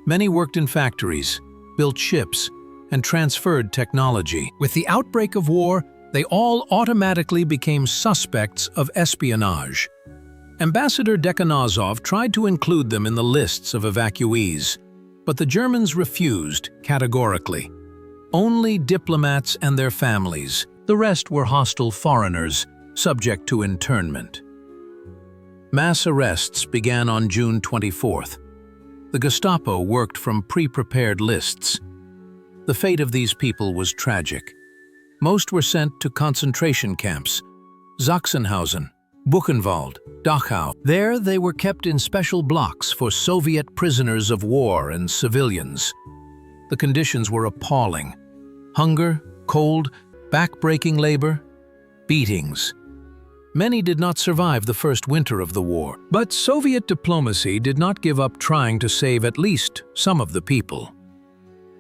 Speaker 1: Many worked in factories, built ships, and transferred technology. With the outbreak of war, they all automatically became suspects of espionage. Ambassador Dekhanozov tried to include them in the lists of evacuees, but the Germans refused categorically. Only diplomats and their families. The rest were hostile foreigners, subject to internment. Mass arrests began on June 24th. The Gestapo worked from pre-prepared lists. The fate of these people was tragic. Most were sent to concentration camps, Sachsenhausen, Buchenwald, Dachau. There they were kept in special blocks for Soviet prisoners of war and civilians. The conditions were appalling. Hunger, cold, back-breaking labor, beatings. Many did not survive the first winter of the war. But Soviet diplomacy did not give up trying to save at least some of the people.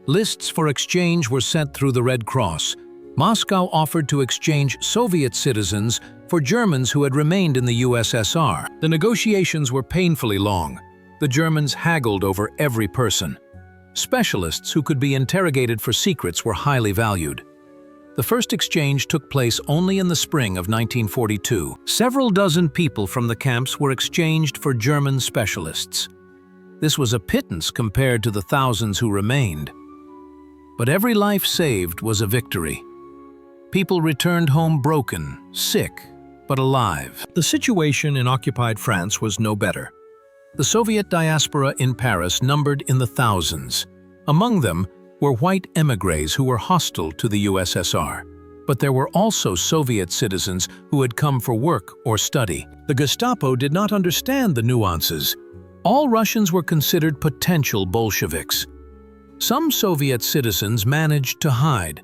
Speaker 1: Lists for exchange were sent through the Red Cross. Moscow offered to exchange Soviet citizens for Germans who had remained in the USSR. The negotiations were painfully long. The Germans haggled over every person. Specialists who could be interrogated for secrets were highly valued. The first exchange took place only in the spring of 1942. Several dozen people from the camps were exchanged for German specialists. This was a pittance compared to the thousands who remained. But every life saved was a victory. People returned home broken, sick, but alive. The situation in occupied France was no better. The Soviet diaspora in Paris numbered in the thousands. Among them were white émigrés who were hostile to the USSR. But there were also Soviet citizens who had come for work or study. The Gestapo did not understand the nuances. All Russians were considered potential Bolsheviks. Some Soviet citizens managed to hide.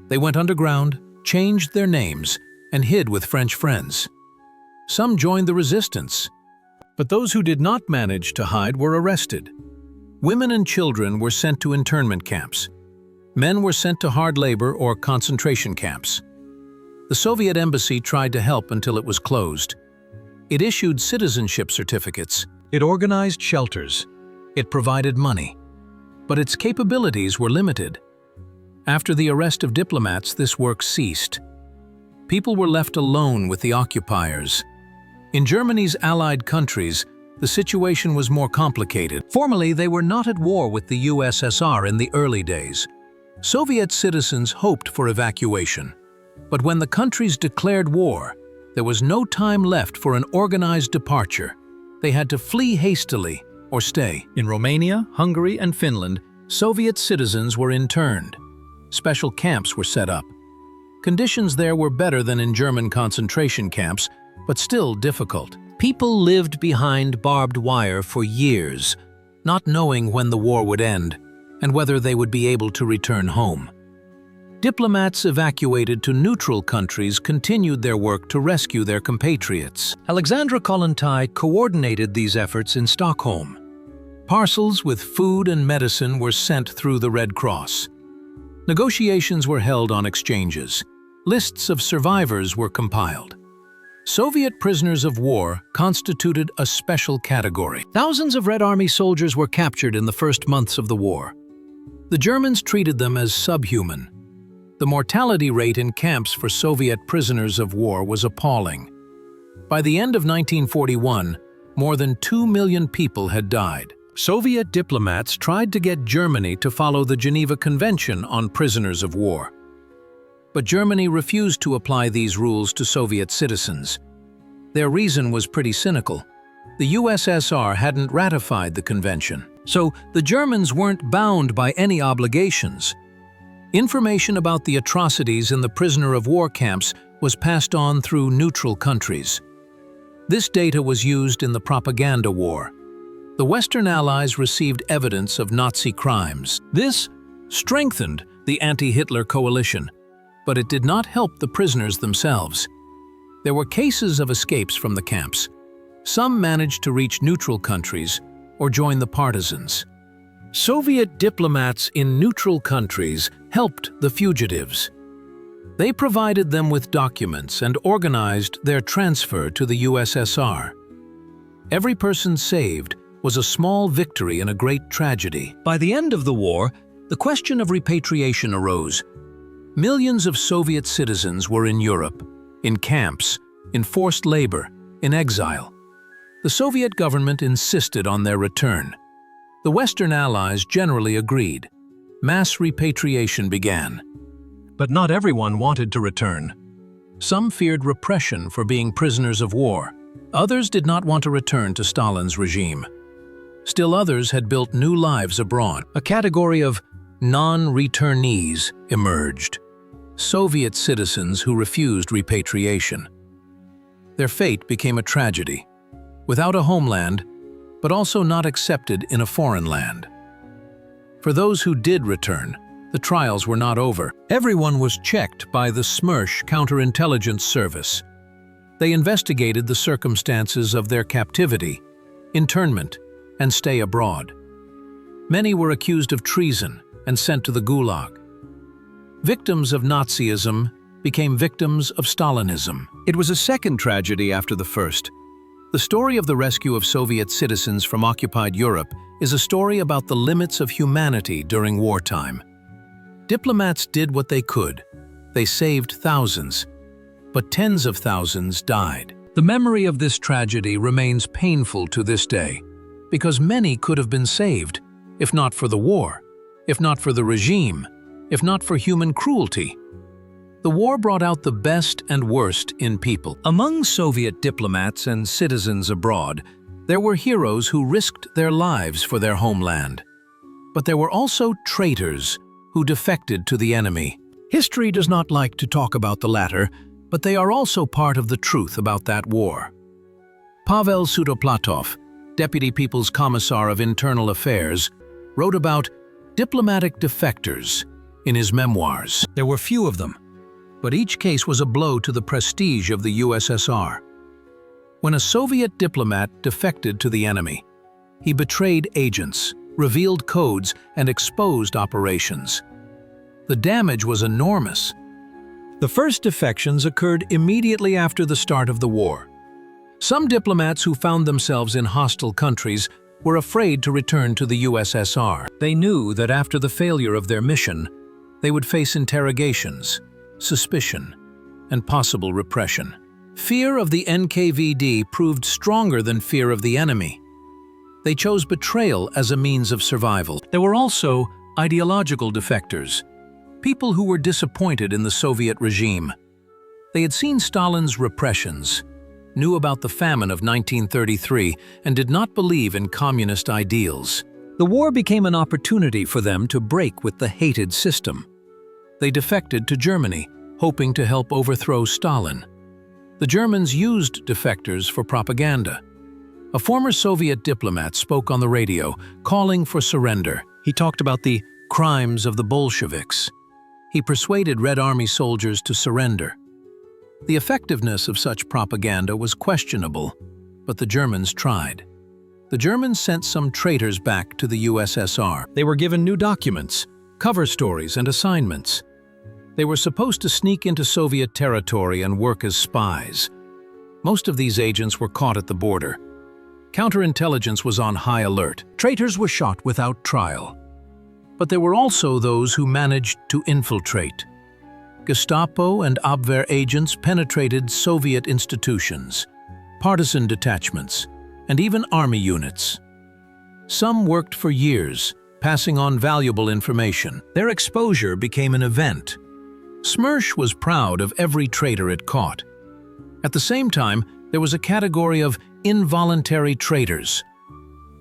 Speaker 1: They went underground, changed their names, and hid with French friends. Some joined the resistance. But those who did not manage to hide were arrested. Women and children were sent to internment camps. Men were sent to hard labor or concentration camps. The Soviet embassy tried to help until it was closed. It issued citizenship certificates. It organized shelters. It provided money. But its capabilities were limited. After the arrest of diplomats, this work ceased. People were left alone with the occupiers. In Germany's allied countries, the situation was more complicated. Formally, they were not at war with the USSR in the early days. Soviet citizens hoped for evacuation. But when the countries declared war, there was no time left for an organized departure. They had to flee hastily or stay.
Speaker 2: In Romania, Hungary, and Finland,
Speaker 1: Soviet citizens were interned. Special camps were set up. Conditions there were better than in German concentration camps, but still difficult. People lived behind barbed wire for years, not knowing when the war would end and whether they would be able to return home. Diplomats evacuated to neutral countries continued their work to rescue their compatriots. Alexandra Kollontai coordinated these efforts in Stockholm. Parcels with food and medicine were sent through the Red Cross. Negotiations were held on exchanges. Lists of survivors were compiled. Soviet prisoners of war constituted a special category. Thousands of Red Army soldiers were captured in the first months of the war. The Germans treated them as subhuman. The mortality rate in camps for Soviet prisoners of war was appalling. By the end of 1941, more than 2 million people had died. Soviet diplomats tried to get Germany to follow the Geneva Convention on Prisoners of War. But Germany refused to apply these rules to Soviet citizens. Their reason was pretty cynical. The USSR hadn't ratified the convention, so the Germans weren't bound by any obligations. Information about the atrocities in the prisoner of war camps was passed on through neutral countries. This data was used in the propaganda war. The Western Allies received evidence of Nazi crimes. This strengthened the anti-Hitler coalition, but it did not help the prisoners themselves. There were cases of escapes from the camps. Some managed to reach neutral countries or join the partisans. Soviet diplomats in neutral countries helped the fugitives. They provided them with documents and organized their transfer to the USSR. Every person saved was a small victory in a great tragedy. By the end of the war, the question of repatriation arose. Millions of Soviet citizens were in Europe, in camps, in forced labor, in exile. The Soviet government insisted on their return. The Western Allies generally agreed. Mass repatriation began. But not everyone wanted to return. Some feared repression for being prisoners of war. Others did not want to return to Stalin's regime. Still others had built new lives abroad. A category of non-returnees emerged. Soviet citizens who refused repatriation. Their fate became a tragedy. Without a homeland, but also not accepted in a foreign land. For those who did return, the trials were not over. Everyone was checked by the SMERSH counterintelligence service. They investigated the circumstances of their captivity, internment, and stay abroad. Many were accused of treason and sent to the Gulag. Victims of Nazism became victims of Stalinism. It was a second tragedy after the first. The story of the rescue of Soviet citizens from occupied Europe is a story about the limits of humanity during wartime. Diplomats did what they could. They saved thousands, but tens of thousands died. The memory of this tragedy remains painful to this day, because many could have been saved, if not for the war, if not for the regime, if not for human cruelty. The war brought out the best and worst in people. Among Soviet diplomats and citizens abroad, there were heroes who risked their lives for their homeland. But there were also traitors who defected to the enemy. History does not like to talk about the latter, but they are also part of the truth about that war. Pavel Sudoplatov, Deputy People's Commissar of Internal Affairs, wrote about diplomatic defectors in his memoirs. There were few of them, but each case was a blow to the prestige of the USSR. When a Soviet diplomat defected to the enemy, he betrayed agents, revealed codes, and exposed operations. The damage was enormous. The first defections occurred immediately after the start of the war. Some diplomats who found themselves in hostile countries were afraid to return to the USSR. They knew that after the failure of their mission, they would face interrogations, suspicion, and possible repression. Fear of the NKVD proved stronger than fear of the enemy. They chose betrayal as a means of survival. There were also ideological defectors, people who were disappointed in the Soviet regime. They had seen Stalin's repressions, knew about the famine of 1933 and did not believe in communist ideals.
Speaker 2: The war became an opportunity for them to break with the hated system.
Speaker 1: They defected to Germany, hoping to help overthrow Stalin. The Germans used defectors for propaganda. A former Soviet diplomat spoke on the radio, calling for surrender. He talked about the crimes of the Bolsheviks. He persuaded Red Army soldiers to surrender. The effectiveness of such propaganda was questionable, but the Germans tried. The Germans sent some traitors back to the USSR. They were given new documents, cover stories, and assignments. They were supposed to sneak into Soviet territory and work as spies. Most of these agents were caught at the border. Counterintelligence was on high alert. Traitors were shot without trial. But there were also those who managed to infiltrate. Gestapo and Abwehr agents penetrated Soviet institutions, partisan detachments, and even army units. Some worked for years, passing on valuable information. Their exposure became an event. Smersh was proud of every traitor it caught. At the same time, there was a category of involuntary traitors.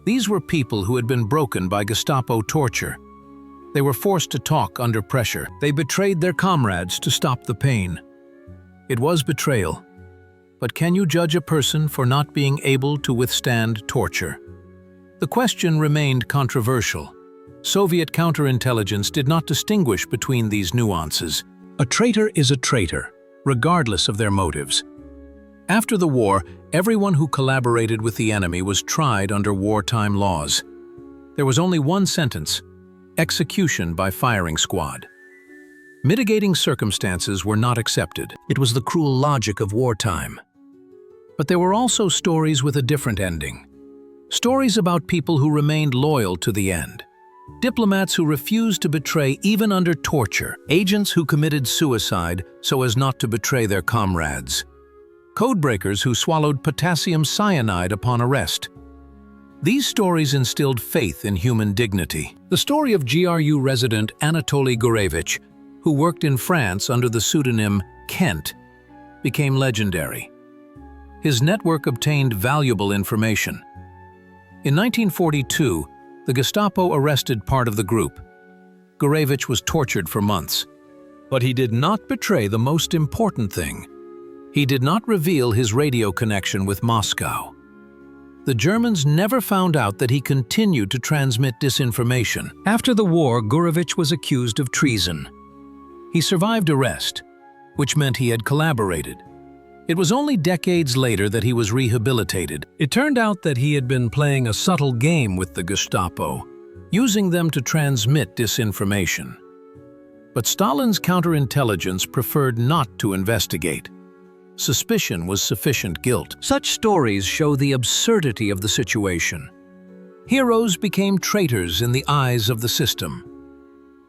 Speaker 1: These were people who had been broken by Gestapo torture. They were forced to talk under pressure. They betrayed their comrades to stop the pain. It was betrayal. But can you judge a person for not being able to withstand torture? The question remained controversial. Soviet counterintelligence did not distinguish between these nuances. A traitor is a traitor, regardless of their motives. After the war, everyone who collaborated with the enemy was tried under wartime laws. There was only one sentence: execution by firing squad. Mitigating circumstances were not accepted. It was the cruel logic of wartime. But there were also stories with a different ending. Stories about people who remained loyal to the end. Diplomats who refused to betray even under torture. Agents who committed suicide so as not to betray their comrades. Codebreakers who swallowed potassium cyanide upon arrest. These stories instilled faith in human dignity. The story of GRU resident Anatoly Gurevich, who worked in France under the pseudonym Kent, became legendary. His network obtained valuable information. In 1942, the Gestapo arrested part of the group. Gurevich was tortured for months. But he did not betray the most important thing. He did not reveal his radio connection with Moscow. The Germans never found out that he continued to transmit disinformation. After the war, Gurevich was accused of treason. He survived arrest, which meant he had collaborated. It was only decades later that he was rehabilitated. It turned out that he had been playing a subtle game with the Gestapo, using them to transmit disinformation. But Stalin's counterintelligence preferred not to investigate. Suspicion was sufficient guilt. Such stories show the absurdity of the situation. Heroes became traitors in the eyes of the system.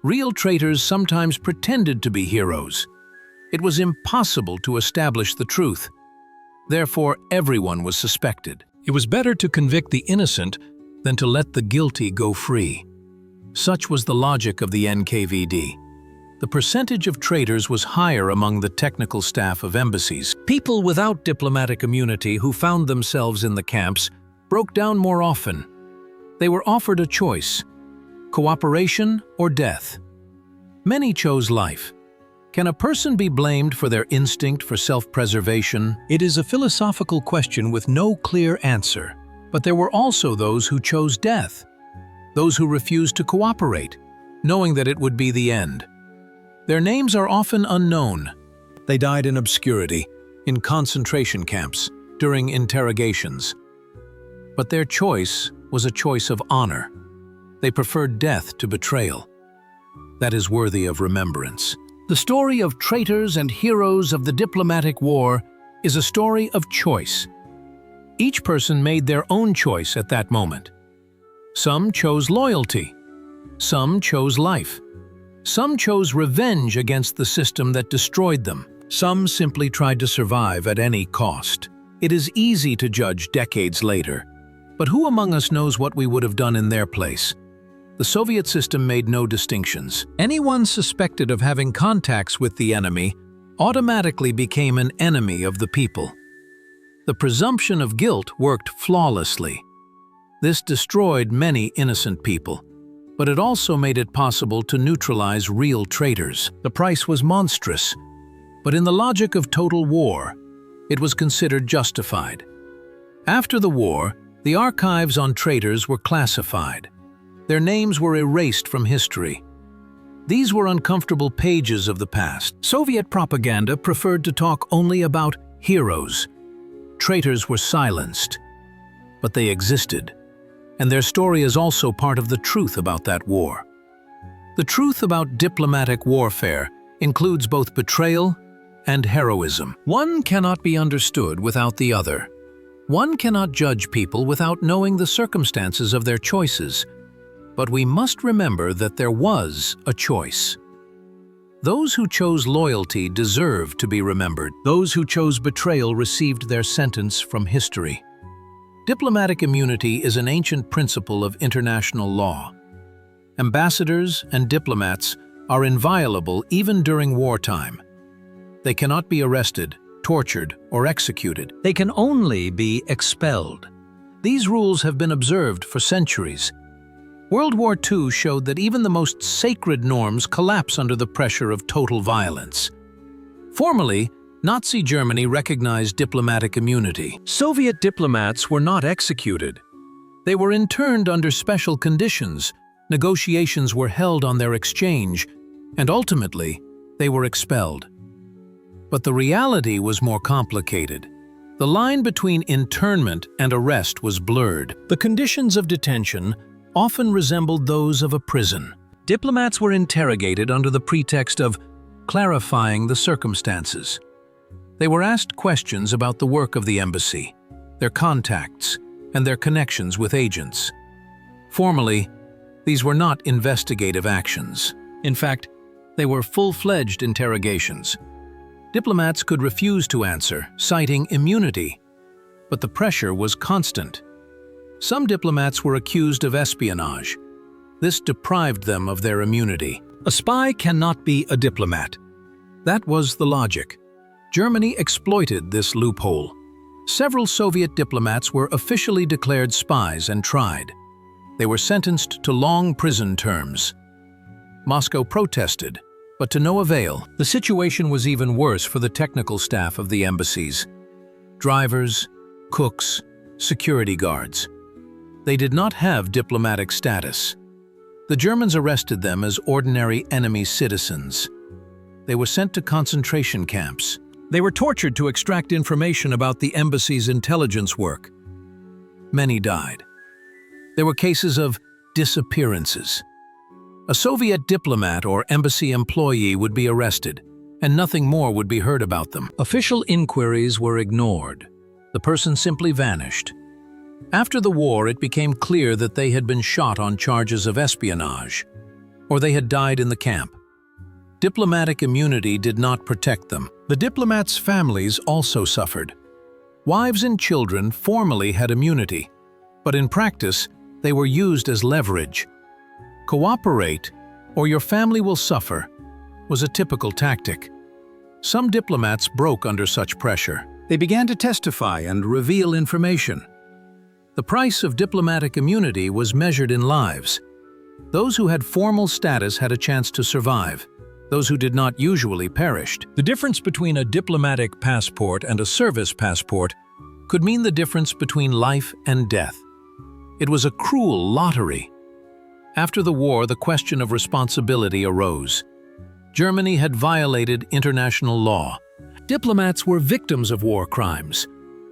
Speaker 1: Real traitors sometimes pretended to be heroes. It was impossible to establish the truth. Therefore, everyone was suspected. It was better to convict the innocent than to let the guilty go free. Such was the logic of the NKVD. The percentage of traitors was higher among the technical staff of embassies. People without diplomatic immunity who found themselves in the camps broke down more often. They were offered a choice: cooperation or death. Many chose life. Can a person be blamed for their instinct for self-preservation? It is a philosophical question with no clear answer. But there were also those who chose death. Those who refused to cooperate, knowing that it would be the end. Their names are often unknown. They died in obscurity, in concentration camps, during interrogations. But their choice was a choice of honor. They preferred death to betrayal. That is worthy of remembrance. The story of traitors and heroes of the diplomatic war is a story of choice. Each person made their own choice at that moment. Some chose loyalty. Some chose life. Some chose revenge against the system that destroyed them. Some simply tried to survive at any cost. It is easy to judge decades later. But who among us knows what we would have done in their place? The Soviet system made no distinctions. Anyone suspected of having contacts with the enemy automatically became an enemy of the people. The presumption of guilt worked flawlessly. This destroyed many innocent people, but it also made it possible to neutralize real traitors. The price was monstrous, but in the logic of total war, it was considered justified. After the war, the archives on traitors were classified. Their names were erased from history. These were uncomfortable pages of the past. Soviet propaganda preferred to talk only about heroes. Traitors were silenced, but they existed, and their story is also part of the truth about that war. The truth about diplomatic warfare includes both betrayal and heroism. One cannot be understood without the other. One cannot judge people without knowing the circumstances of their choices, but we must remember that there was a choice. Those who chose loyalty deserve to be remembered. Those who chose betrayal received their sentence from history. Diplomatic immunity is an ancient principle of international law. Ambassadors and diplomats are inviolable even during wartime. They cannot be arrested, tortured, or executed. They can only be expelled. These rules have been observed for centuries. World War II showed that even the most sacred norms collapse under the pressure of total violence. Formally, Nazi Germany recognized diplomatic immunity. Soviet diplomats were not executed. They were interned under special conditions, negotiations were held on their exchange, and ultimately, they were expelled. But the reality was more complicated. The line between internment and arrest was blurred. The conditions of detention often resembled those of a prison. Diplomats were interrogated under the pretext of clarifying the circumstances. They were asked questions about the work of the embassy, their contacts, and their connections with agents. Formally, these were not investigative actions. In fact, they were full-fledged interrogations. Diplomats could refuse to answer, citing immunity, but the pressure was constant. Some diplomats were accused of espionage. This deprived them of their immunity. A spy cannot be a diplomat. That was the logic. Germany exploited this loophole. Several Soviet diplomats were officially declared spies and tried. They were sentenced to long prison terms. Moscow protested, but to no avail. The situation was even worse for the technical staff of the embassies. Drivers, cooks, security guards. They did not have diplomatic status. The Germans arrested them as ordinary enemy citizens. They were sent to concentration camps. They were tortured to extract information about the embassy's intelligence work. Many died. There were cases of disappearances. A Soviet diplomat or embassy employee would be arrested, and nothing more would be heard about them. Official inquiries were ignored. The person simply vanished. After the war, it became clear that they had been shot on charges of espionage, or they had died in the camp. Diplomatic immunity did not protect them. The diplomats' families also suffered. Wives and children formally had immunity, but in practice, they were used as leverage. Cooperate, or your family will suffer, was a typical tactic. Some diplomats broke under such pressure. They began to testify and reveal information. The price of diplomatic immunity was measured in lives. Those who had formal status had a chance to survive. Those who did not usually perished. The difference between a diplomatic passport and a service passport could mean the difference between life and death. It was a cruel lottery. After the war, the question of responsibility arose. Germany had violated international law. Diplomats were victims of war crimes,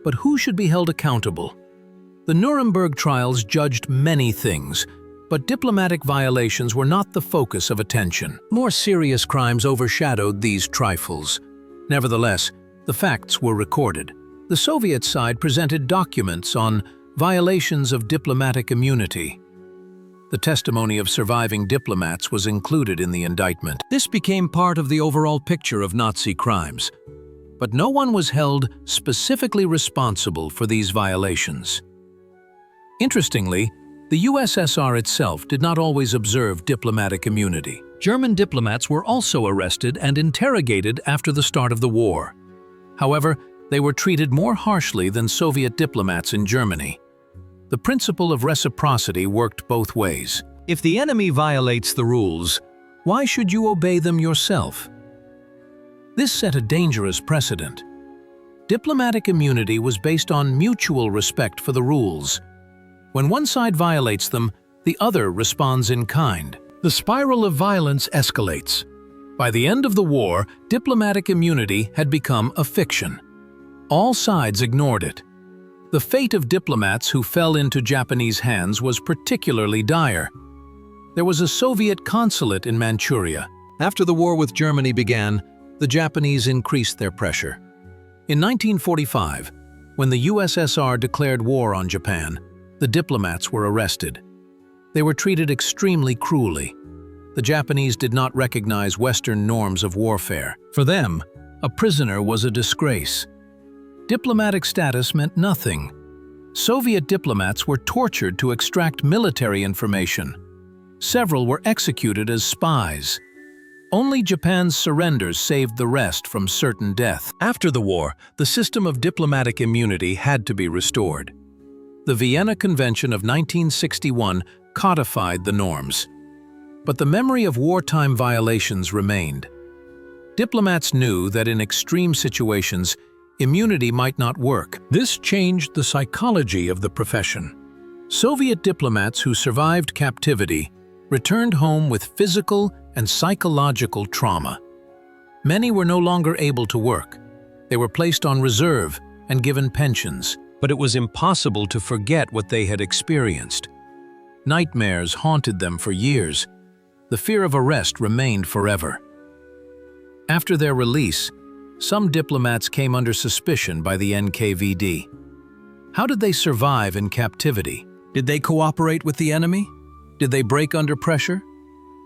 Speaker 1: but who should be held accountable? The Nuremberg trials judged many things, but diplomatic violations were not the focus of attention. More serious crimes overshadowed these trifles. Nevertheless, the facts were recorded. The Soviet side presented documents on violations of diplomatic immunity. The testimony of surviving diplomats was included in the indictment. This became part of the overall picture of Nazi crimes, but no one was held specifically responsible for these violations. Interestingly, the USSR itself did not always observe diplomatic immunity. German diplomats were also arrested and interrogated after the start of the war. However, They were treated more harshly than Soviet diplomats in Germany. The principle of reciprocity worked both ways.
Speaker 2: If the enemy violates the rules,
Speaker 1: Why should you obey them yourself? This set a dangerous precedent. Diplomatic immunity was based on mutual respect for the rules. When one side violates them, the other responds in kind. The spiral of violence escalates. By the end of the war, diplomatic immunity had become a fiction. All sides ignored it. The fate of diplomats who fell into Japanese hands was particularly dire. There was a Soviet consulate in Manchuria. After the war with Germany began, the Japanese increased their pressure. In 1945, when the USSR declared war on Japan, the diplomats were arrested. They were treated extremely cruelly. The Japanese did not recognize Western norms of warfare. For them, a prisoner was a disgrace. Diplomatic status meant nothing. Soviet diplomats were tortured to extract military information. Several were executed as spies. Only Japan's surrenders saved the rest from certain death. After the war, the system of diplomatic immunity had to be restored. The Vienna Convention of 1961 codified the norms. But the memory of wartime violations remained. Diplomats knew that in extreme situations, immunity might not work. This changed the psychology of the profession. Soviet diplomats who survived captivity returned home with physical and psychological trauma. Many were no longer able to work. They were placed on reserve and given pensions.
Speaker 2: but it was impossible to forget what they had experienced.
Speaker 1: Nightmares haunted them for years. The fear of arrest remained forever. After their release, some diplomats came under suspicion by the NKVD. How did they survive in captivity? Did they cooperate with the enemy? Did they break under pressure?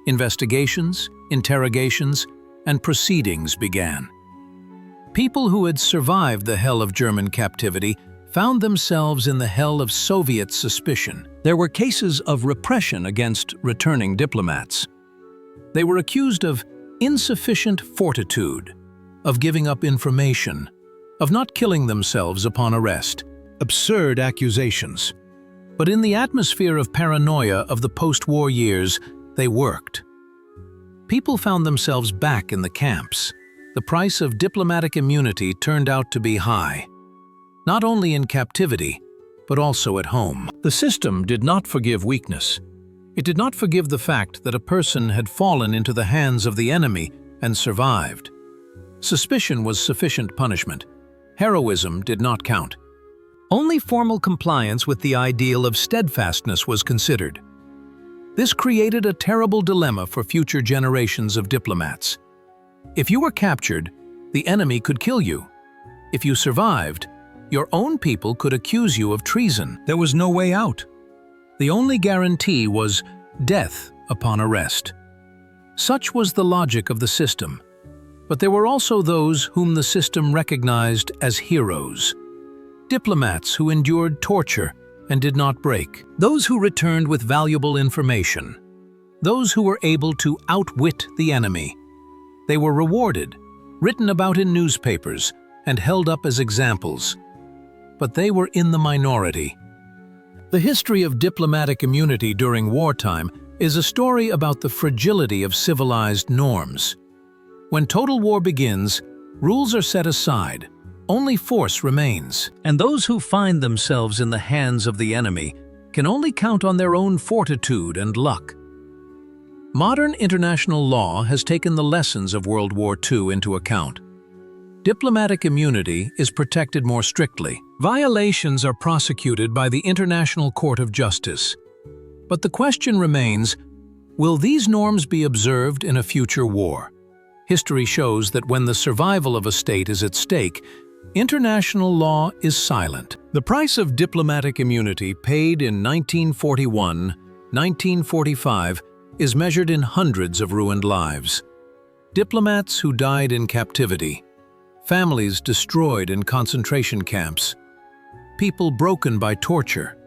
Speaker 1: Investigations, interrogations, and proceedings began. People who had survived the hell of German captivity found themselves in the hell of Soviet suspicion. There were cases of repression against returning diplomats. They were accused of insufficient fortitude, of giving up information, of not killing themselves upon arrest. Absurd accusations. But in the atmosphere of paranoia of the post-war years, they worked. People found themselves back in the camps. The price of diplomatic immunity turned out to be high, not only in captivity, but also at home. The system did not forgive weakness. It did not forgive the fact that a person had fallen into the hands of the enemy and survived. Suspicion was sufficient punishment. Heroism did not count. Only formal compliance with the ideal of steadfastness was considered. This created a terrible dilemma for future generations of diplomats. If you were captured, the enemy could kill you. If you survived, your own people could accuse you of treason. There was no way out. The only guarantee was death upon arrest. Such was the logic of the system. But there were also those whom the system recognized as heroes. Diplomats who endured torture and did not break. Those who returned with valuable information. Those who were able to outwit the enemy. They were rewarded, written about in newspapers, and held up as examples. But they were in the minority. The history of diplomatic immunity during wartime is a story about the fragility of civilized norms. When total war begins, rules are set aside. Only force remains. And those who find themselves in the hands of the enemy can only count on their own fortitude and luck. Modern international law has taken the lessons of World War II into account. Diplomatic immunity is protected more strictly. Violations are prosecuted by the International Court of Justice. But the question remains, will these norms be observed in a future war? History shows that when the survival of a state is at stake, international law is silent. The price of diplomatic immunity paid in 1941, 1945 is measured in hundreds of ruined lives. Diplomats who died in captivity, families destroyed in concentration camps, people broken by torture,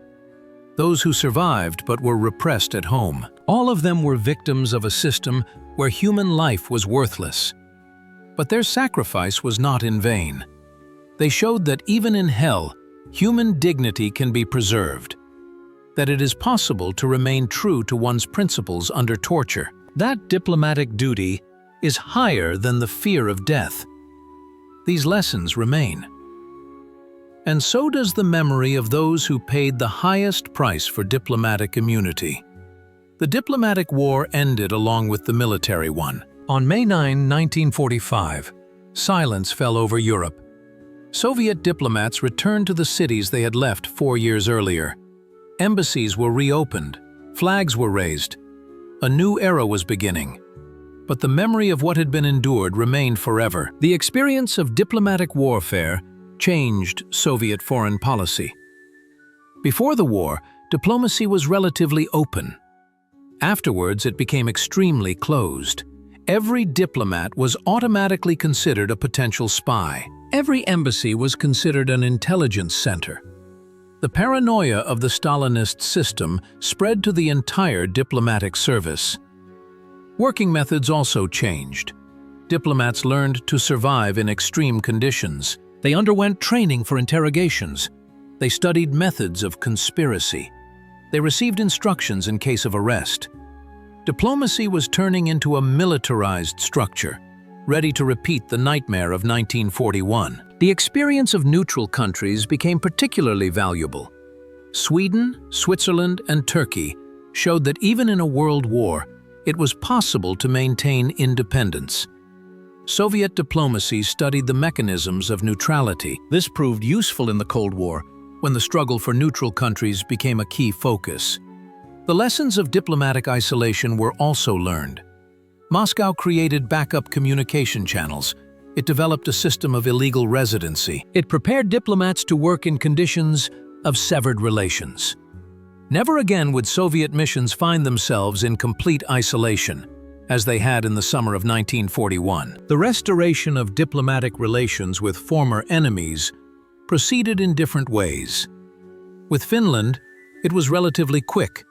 Speaker 1: those who survived but were repressed at home. All of them were victims of a system where human life was worthless. But their sacrifice was not in vain. They showed that even in hell, human dignity can be preserved, that it is possible to remain true to one's principles under torture. That diplomatic duty is higher than the fear of death. These lessons remain. And so does the memory of those who paid the highest price for diplomatic immunity. The diplomatic war ended along with the military one. On May 9, 1945, silence fell over Europe. Soviet diplomats returned to the cities they had left 4 years earlier. Embassies were reopened, flags were raised. A new era was beginning. But the memory of what had been endured remained forever. The experience of diplomatic warfare changed Soviet foreign policy. Before the war, diplomacy was relatively open. Afterwards, it became extremely closed. Every diplomat was automatically considered a potential spy. Every embassy was considered an intelligence center. The paranoia of the Stalinist system spread to the entire diplomatic service. Working methods also changed. Diplomats learned to survive in extreme conditions. They underwent training for interrogations. They studied methods of conspiracy. They received instructions in case of arrest. Diplomacy was turning into a militarized structure, ready to repeat the nightmare of 1941. The experience of neutral countries became particularly valuable. Sweden, Switzerland, and Turkey showed that even in a world war, it was possible to maintain independence. Soviet diplomacy studied the mechanisms of neutrality. This proved useful in the Cold War, when the struggle for neutral countries became a key focus. The lessons of diplomatic isolation were also learned. Moscow created backup communication channels. It developed a system of illegal residency. It prepared diplomats to work in conditions of severed relations. Never again would Soviet missions find themselves in complete isolation, as they had in the summer of 1941. The restoration of diplomatic relations with former enemies proceeded in different ways. With Finland, it was relatively quick.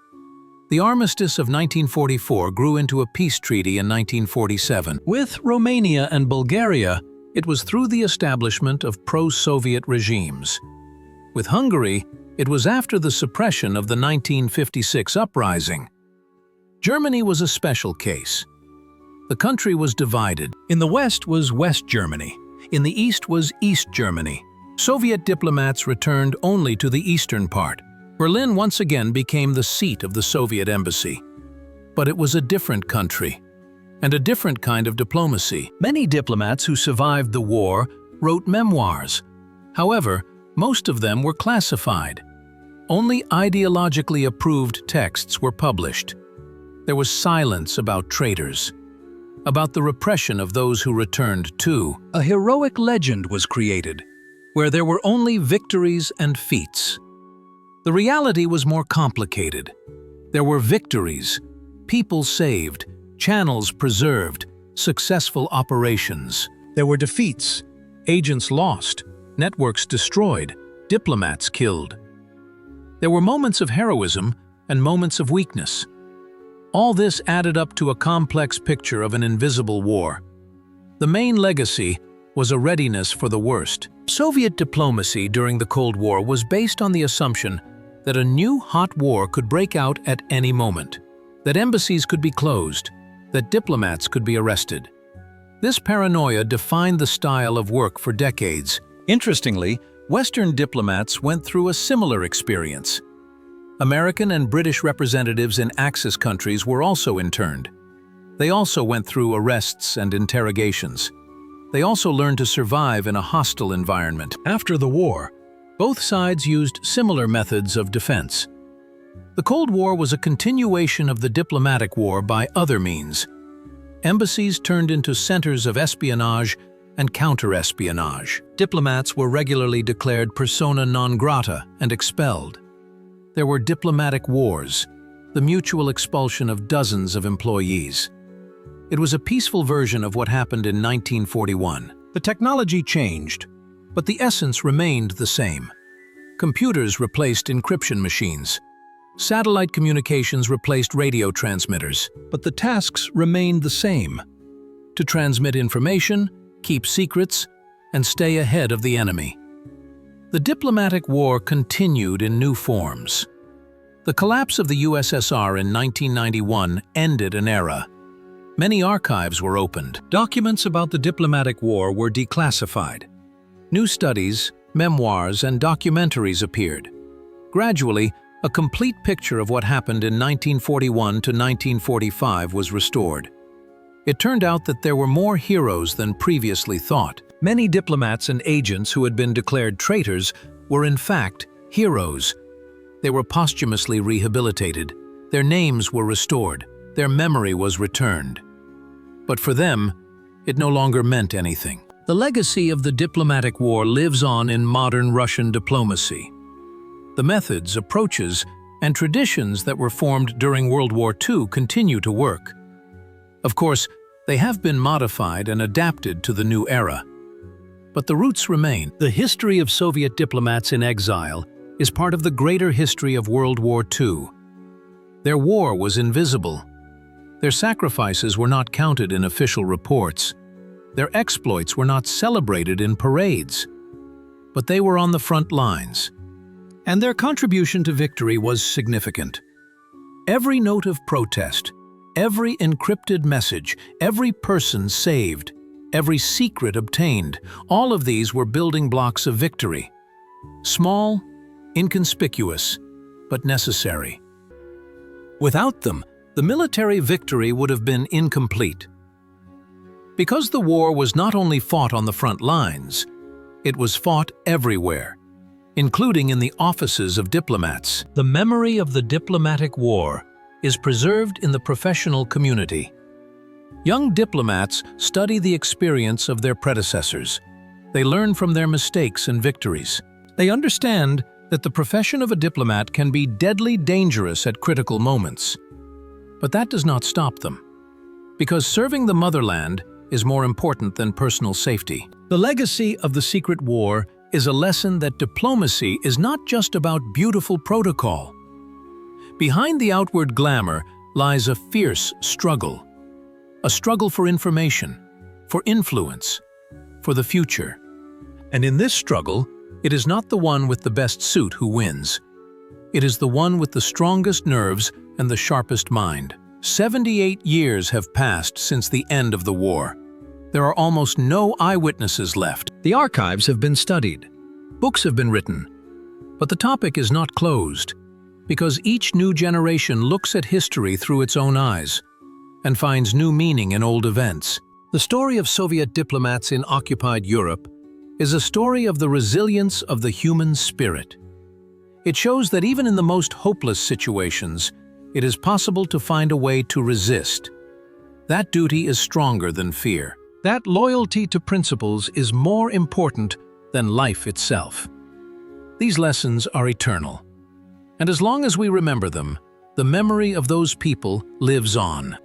Speaker 1: The armistice of 1944 grew into a peace treaty in 1947. With Romania and Bulgaria, it was through the establishment of pro-Soviet regimes. With Hungary, it was after the suppression of the 1956 uprising. Germany was a special case. The country was divided. In the west was West Germany. In the east was East Germany. Soviet diplomats returned only to the eastern part. Berlin once again became the seat of the Soviet embassy. But it was a different country, and a different kind of diplomacy. Many diplomats who survived the war wrote memoirs. However, most of them were classified. Only ideologically approved texts were published. There was silence about traitors, about the repression of those who returned too. A heroic legend was created, where there were only victories and feats. The reality was more complicated. There were victories, people saved, channels preserved, successful operations. There were defeats, agents lost, networks destroyed, diplomats killed. There were moments of heroism and moments of weakness. All this added up to a complex picture of an invisible war. The main legacy was a readiness for the worst. Soviet diplomacy during the Cold War was based on the assumption that a new hot war could break out at any moment, that embassies could be closed, that diplomats could be arrested. This paranoia defined the style of work for decades. Interestingly, Western diplomats went through a similar experience. American and British representatives in Axis countries were also interned. They also went through arrests and interrogations. They also learned to survive in a hostile environment. After the war, both sides used similar methods of defense. The Cold War was a continuation of the diplomatic war by other means. Embassies turned into centers of espionage and counter-espionage. Diplomats were regularly declared persona non grata and expelled. There were diplomatic wars, the mutual expulsion of dozens of employees. It was a peaceful version of what happened in 1941. The technology changed, but the essence remained the same. Computers replaced encryption machines. Satellite communications replaced radio transmitters, but the tasks remained the same: to transmit information, keep secrets, and stay ahead of the enemy. The diplomatic war continued in new forms. The collapse of the USSR in 1991 ended an era. Many archives were opened. Documents about the diplomatic war were declassified. New studies, memoirs, and documentaries appeared. Gradually, a complete picture of what happened in 1941 to 1945 was restored. It turned out that there were more heroes than previously thought. Many diplomats and agents who had been declared traitors were in fact heroes. They were posthumously rehabilitated. Their names were restored. Their memory was returned. But for them, it no longer meant anything. The legacy of the diplomatic war lives on in modern Russian diplomacy. The methods, approaches, and traditions that were formed during World War II continue to work. Of course, they have been modified and adapted to the new era. But the roots remain. The history of Soviet diplomats in exile is part of the greater history of World War II. Their war was invisible. Their sacrifices were not counted in official reports. Their exploits were not celebrated in parades. But they were on the front lines. And their contribution to victory was significant. Every note of protest, every encrypted message, every person saved, every secret obtained, all of these were building blocks of victory. Small, inconspicuous, but necessary. Without them, the military victory would have been incomplete. Because the war was not only fought on the front lines, it was fought everywhere, including in the offices of diplomats. The memory of the diplomatic war is preserved in the professional community. Young diplomats study the experience of their predecessors. They learn from their mistakes and victories. They understand that the profession of a diplomat can be deadly dangerous at critical moments. But that does not stop them, because serving the motherland is more important than personal safety. The legacy of the secret war is a lesson that diplomacy is not just about beautiful protocol. Behind the outward glamour lies a fierce struggle. A struggle for information, for influence, for the future. And in this struggle, it is not the one with the best suit who wins. It is the one with the strongest nerves and the sharpest mind. 78 years have passed since the end of the war. There are almost no eyewitnesses left. The archives have been studied. Books have been written. But the topic is not closed, because each new generation looks at history through its own eyes and finds new meaning in old events. The story of Soviet diplomats in occupied Europe is a story of the resilience of the human spirit. It shows that even in the most hopeless situations, it is possible to find a way to resist. That duty is stronger than fear. That loyalty to principles is more important than life itself. These lessons are eternal. And as long as we remember them, the memory of those people lives on.